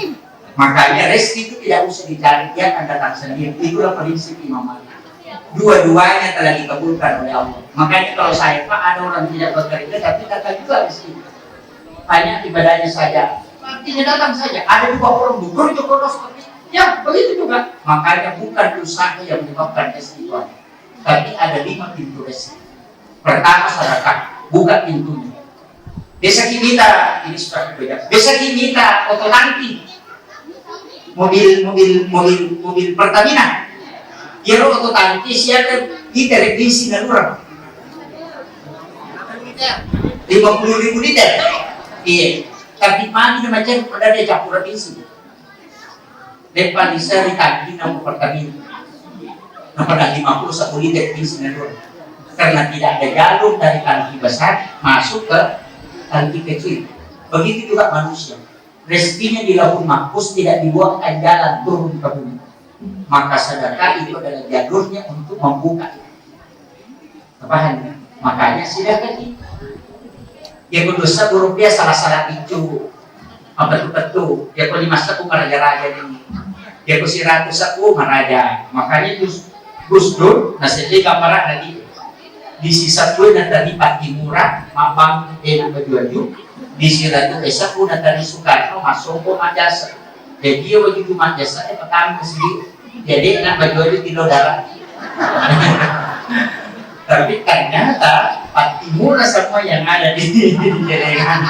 Makanya rezeki itu tidak usah dicari, dia akan datang sendiri. Itulah prinsip Imam Malik. Dua-duanya telah dikabulkan oleh Allah. Makanya kalau saya Pak ada orang tidak bekerja tapi datang juga rezeki. Hanya ibadahnya saja. Artinya datang saja. Ada juga orang bukur itu kalau seperti ya begitu juga. Makanya bukan usaha yang menyebabkan rezeki itu ada. Tapi ada 5 pintu rezeki. Pertama sedekah, buka pintunya. Desa kita ini sudah berbeda. Desa kita oto tangki. Mobil Pertamina. Dia oto tangki siapa kita revisi darurat. 50.000 liter. Iya. Tapi mandi na macam pada dia capur isi. Depan di seri tangki nama Pertamina. Pada 51 liter isi na doon. Karena tidak ada jalur dari tangki besar masuk ke tangki kecil. Begitu juga manusia. Rezekinya di Lauhul Mahfuz tidak dibuatkan jalan turun ke bumi. Maka sedekah itu adalah jalurnya untuk membuka. Paham? Makanya silakan itu. Ya dosa buruk dia salah-salah itu. Apa betul? Dia kalau masa aku raja-raja ini. Dia kalau si ratu aku meraja. Makanya Gus Dur nasibnya gambaran tadi. Di sisa kue dan tadi Pati Murah, Mapang Enak Baju. Di sila itu esa pun dari Soekarno masuk ke Majasa. Jadi dia begitu Majasa pertama sendiri. Jadi enak baju tidak darah. Tapi ternyata Pak Timur semua yang ada di jaringan.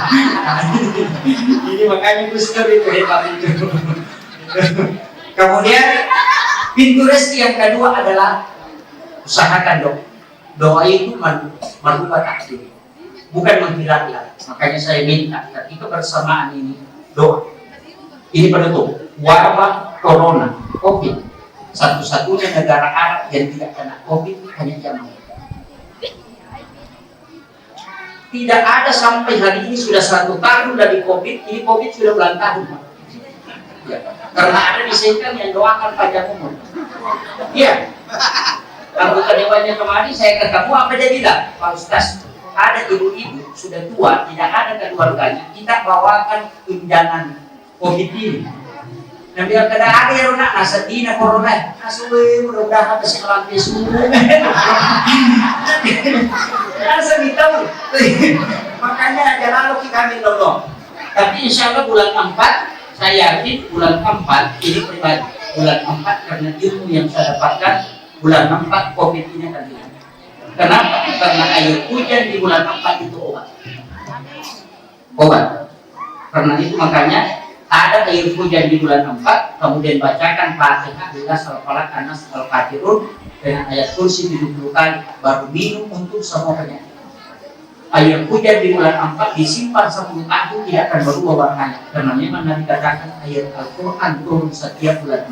Ini makanya Gus Dur itu hebat itu. Kemudian pintu rezeki yang kedua adalah usahakan doa itu merubah takdir, bukan menghilang. Makanya saya minta ketika bersamaan ini doa. Ini penutup wabah corona COVID. Satu-satunya negara Arab yang tidak kena COVID hanya Yaman. Tidak ada sampai hari ini sudah 1 tahun dari COVID, ini COVID sudah bulan tahun. Ya, karena ada di sekitar yang doakan panjang umur. Iya. Anggota dewannya kemarin saya ketemu apa dia bilang, Pak Ustaz, ada ibu-ibu sudah tua, tidak ada keluarganya, kita bawakan tunjangan COVID ini. Dan biar kada ada ya nak nasadina corona, asuwe mudah-mudahan bisa kelampi semua. Asa tahu. Makanya aja lalu kita ambil dulu. Tapi insya Allah bulan 4 saya yakin bulan 4 ini pribadi bulan 4 karena ilmu yang saya dapatkan bulan 4 COVID ini akan hilang. Kenapa? Karena air hujan di bulan 4 itu obat. Karena itu makanya ada air hujan di bulan 4, kemudian bacakan Fatihah, Ikhlas, Al-Falaq, An-Nas, Al-Kafirun dengan ayat kursi 70 kali, baru minum untuk semua penyakit. Air hujan di bulan 4 disimpan 10 tahun tidak akan berubah warnanya, karena memang dikatakan air Al-Quran turun setiap bulan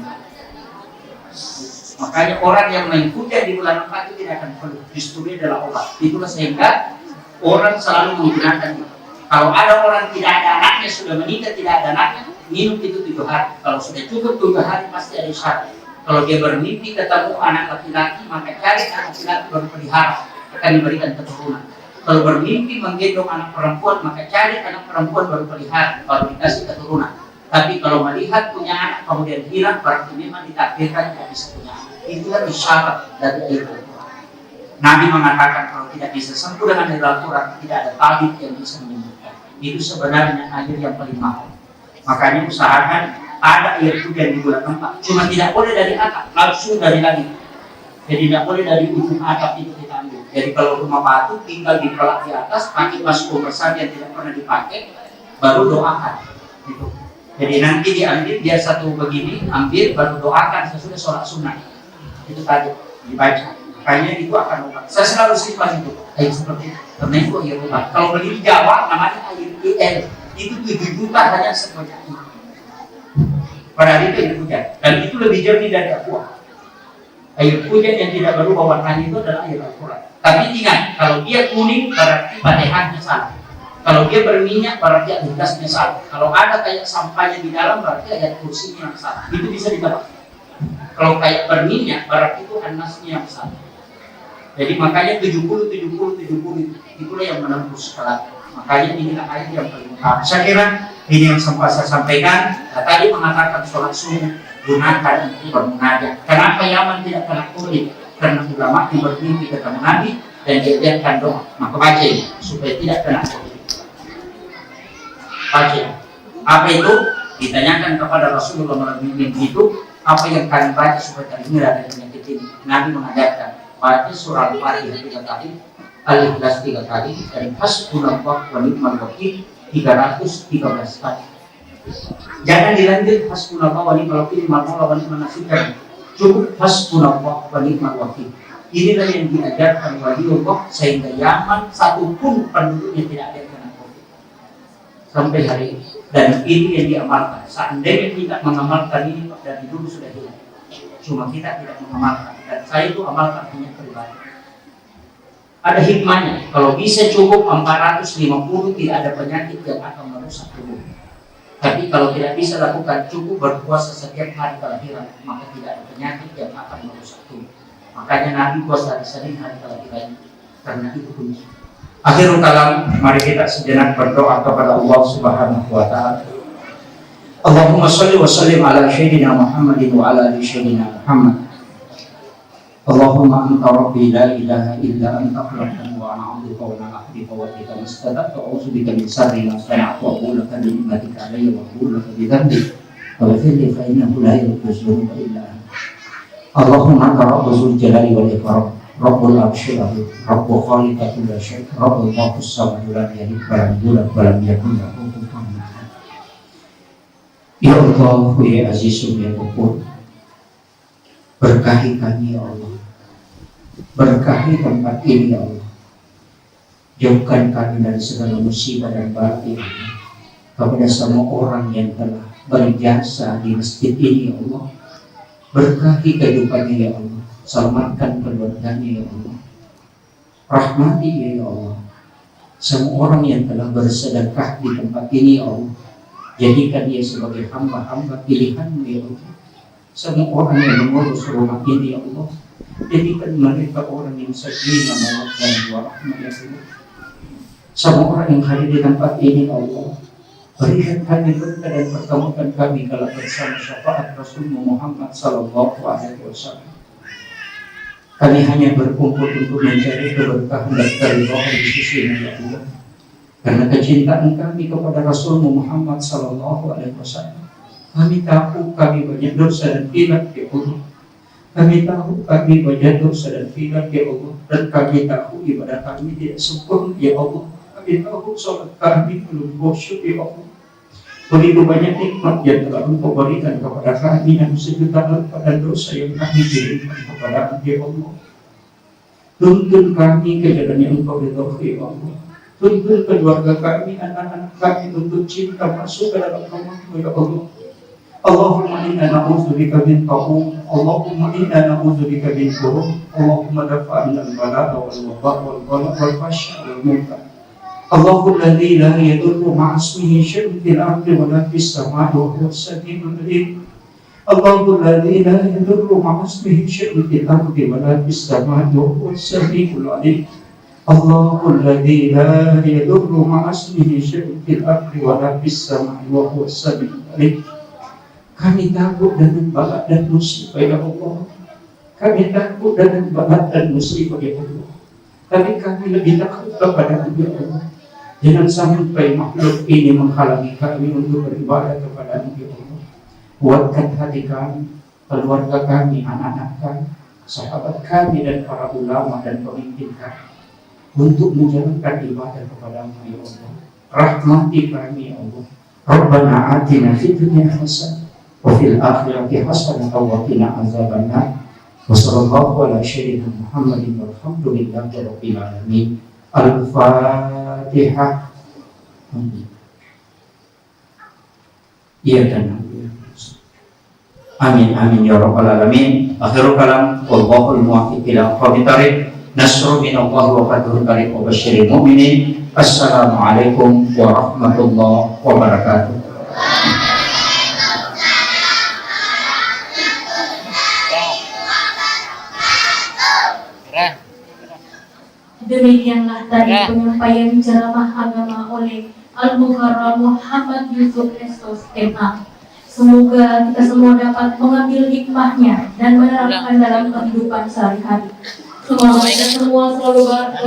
4. Makanya orang yang main hujan di bulan 4 itu tidak akan perlu, justru dia adalah obat. Itulah sehingga orang selalu menggunakan itu. Kalau ada orang tidak ada anaknya, sudah menikah tidak ada anaknya, minum itu 7 hari. Kalau sudah cukup 7 hari pasti ada syarat. Kalau dia bermimpi ketemu anak laki-laki, maka cari anak laki-laki baru pelihara, akan diberikan keturunan. Kalau bermimpi menggendong anak perempuan, maka cari anak perempuan baru pelihara, baru dikasih keturunan. Tapi kalau melihat punya anak kemudian hilang, berarti memang ditakdirkan tidak bisa punya anak. Itulah isyarat dari air Al-Quran. Nabi mengatakan kalau tidak bisa sembuh dengan air Al-Quran, tidak ada tabib yang bisa menyembuhkan. Itu sebenarnya air yang paling mahal. Makanya usahakan ada air hujan di bulan 4. Cuma tidak boleh dari atap, langsung dari langit. Jadi tidak boleh dari ujung atap itu kita ambil. Jadi kalau rumah batu tinggal di pelak di atas, pakai masker besar yang tidak pernah dipakai, baru doakan. Gitu. Jadi nanti diambil biar satu begini, ambil baru doakan sesudah sholat sunnah. Itu tadi dibaca. Makanya itu akan obat. Saya selalu simpan itu air seperti itu. Karena itu air obat. Kalau beli di Jawa namanya air IL. Itu 7 juta hanya sebanyak itu. Padahal itu air hujan. Dan itu lebih jernih dari aqua. Air hujan yang tidak berubah warnanya itu adalah air Al-Quran. Tapi ingat, kalau dia kuning berarti Fatihahnya salah. Kalau dia berminyak berarti gelasnya salah. Kalau ada kayak sampahnya di dalam berarti ayat kursinya yang salah. Itu bisa ditebak. Kalau kayak berminyak berarti itu An-Nasnya yang salah. Jadi makanya 70 itulah yang menembus kelak. Makanya inilah ayat yang paling utama. Saya kira ini yang sempat saya sampaikan. Tadi mengatakan sholat subuh gunakan untuk bermunajat. Kenapa Yaman tidak kena COVID? Karena ulama yang bermimpi ketemu Nabi dan diajarkan doa. Maka baca supaya tidak kena COVID. Baca. Apa itu? Ditanyakan kepada Rasulullah melalui mimpi itu, apa yang kalian baca supaya terhindar dari penyakit ini? Nabi mengajarkan baca surah Al-Fatihah 3 kali, Al-Ikhlas 3 kali, dan Hasbunallah wa ni'mal wakil 313 kali. Jangan dilanjut Hasbunallah wa ni'mal wakil, wa ni'mal nasir. Cukup Hasbunallah wa ni'mal wakil. Inilah yang diajarkan waliullah sehingga Yaman satupun penduduknya tidak ada yang kena COVID. sampai hari ini. Dan ini yang diamalkan. Seandainya tidak mengamalkan ini dari dulu sudah hilang. Cuma kita tidak mengamalkan. Dan saya itu amalkan hanya pribadi. Ada hikmahnya. Kalau bisa cukup 450 tidak ada penyakit yang akan merusak tubuh. Tapi kalau tidak bisa lakukan cukup berpuasa setiap hari kelahiran, maka tidak ada penyakit yang akan merusak tubuh. Makanya Nabi puasa hari Senin hari kelahiran. Karena itu kunci. Akhirul kalam, mari kita sejenak berdoa kepada Allah Subhanahu wa taala. Allahumma shalli wa sallim ala sayyidina Muhammadin wa ala ali sayyidina Muhammad. Allahumma anta rabbi la ilaha illa anta khalaqtani wa ana 'abduka wa ana ahdika wa bika mastada'tu a'udzu bika min syarri ma sana'tu wa aqulu laka bi ni'matika 'alayya wa aqulu laka bi dhanbi wa ighfir li fa innahu la yaghfiru dhunuba illa anta. Allahumma anta rabbul jalali wal ikram. Rabbul arsyil azim, Rabbu khaliqatul syai', Rabbul mahfuz samad lam yalid wa lam yulad wa lam yakul lahu kufuwan ahad. Ya Allah, ya Aziz, ya Ghafur, berkahi kami ya Allah, berkahi tempat ini ya Allah, jauhkan kami dari segala musibah dan bala ya Allah. Kepada semua orang yang telah berjasa di masjid ini ya Allah, berkahi kehidupannya ya Allah, selamatkan keluarganya ya Allah, rahmati ya Allah semua orang yang telah bersedekah di tempat ini ya Allah, jadikan dia sebagai hamba-hamba pilihan-Mu ya Allah. Semua orang yang mengurus rumah ini ya Allah, jadikan mereka orang yang sakinah mawaddah warahmah ya Allah. Semua orang yang hadir di tempat ini ya Allah, berikan kami berkah dan pertemukan kami kalau bersama syafaat Rasulullah Muhammad sallallahu alaihi wasallam. Kami hanya berkumpul untuk mencari keberkahan dan keridhaan di sisi-Mu ya Allah. Karena kecintaan kami kepada Rasulullah Muhammad sallallahu alaihi wasallam. Kami tahu kami banyak dosa dan khilaf ya Allah. Kami tahu kami banyak dosa dan khilaf ya Allah. Dan kami tahu ibadah kami tidak sempurna ya Allah. Kami tahu sholat kami belum khusyuk ya Allah. Begitu banyak nikmat yang telah Engkau berikan kepada kami yang sejuta pada dosa yang kami berikan kepada ya Allah. Tuntun kami ke jalan yang Engkau ridhoi ya Allah. Tuntun keluarga kami, anak-anak kami untuk cinta masuk ke dalam rumah-Mu ya Allah. Allahumma inna na'udzubika min ta'um, Allahumma inna na'udzubika min buruk, Allahumma dafa'na al-bala'a wal wabaa wal ghala wal fahsya wal munkar. Allahu alladzi la yadurru ma'a ismihi syai'un fil ardi wa la fis samaa'i wa huwa as-sami'ul 'aliim. Allahu alladzi la yadurru ma'a ismihi syai'un fil ardi wa la fis samaa'i wa huwa as-sami'ul 'aliim. Allahu alladzi la yadurru ma'a ismihi syai'un fil ardi wa la fis samaa'i wa huwa as-sami'ul 'aliim. Kami takut dengan bala dan musibah ya Allah. Kami takut dengan bala dan musibah ya Allah. Tapi kami lebih takut kepada ya Allah. Jangan sampai makhluk ini menghalangi kami untuk beribadah kepada ya Allah. Kuatkan hati kami, keluarga kami, anak-anak kami, sahabat kami dan para ulama dan pemimpin kami untuk menjalankan ibadah kepada-Mu ya Allah. Rahmati kami ya Allah. Rabbana atina fid dunya hasanah wa fil akhirati hasanah wa qina azabannar. Wa sallallahu ala sayyidina Muhammadin walhamdulillahi rabbil alamin. Al-Fatihah. Iya dan amin amin ya rabbal alamin. Akhirul kalam wallahul muwaffiq ila aqwamit thariq. Nasrun minallahi wa fadlun karim wa basyiril mu'minin. Assalamualaikum warahmatullahi wabarakatuh. Demikianlah tadi penyampaian ceramah agama oleh Al-Mukarram Muhammad Yusuf Estos MA. Semoga kita semua dapat mengambil hikmahnya dan menerapkan dalam kehidupan sehari-hari. Semoga kita semua selalu berada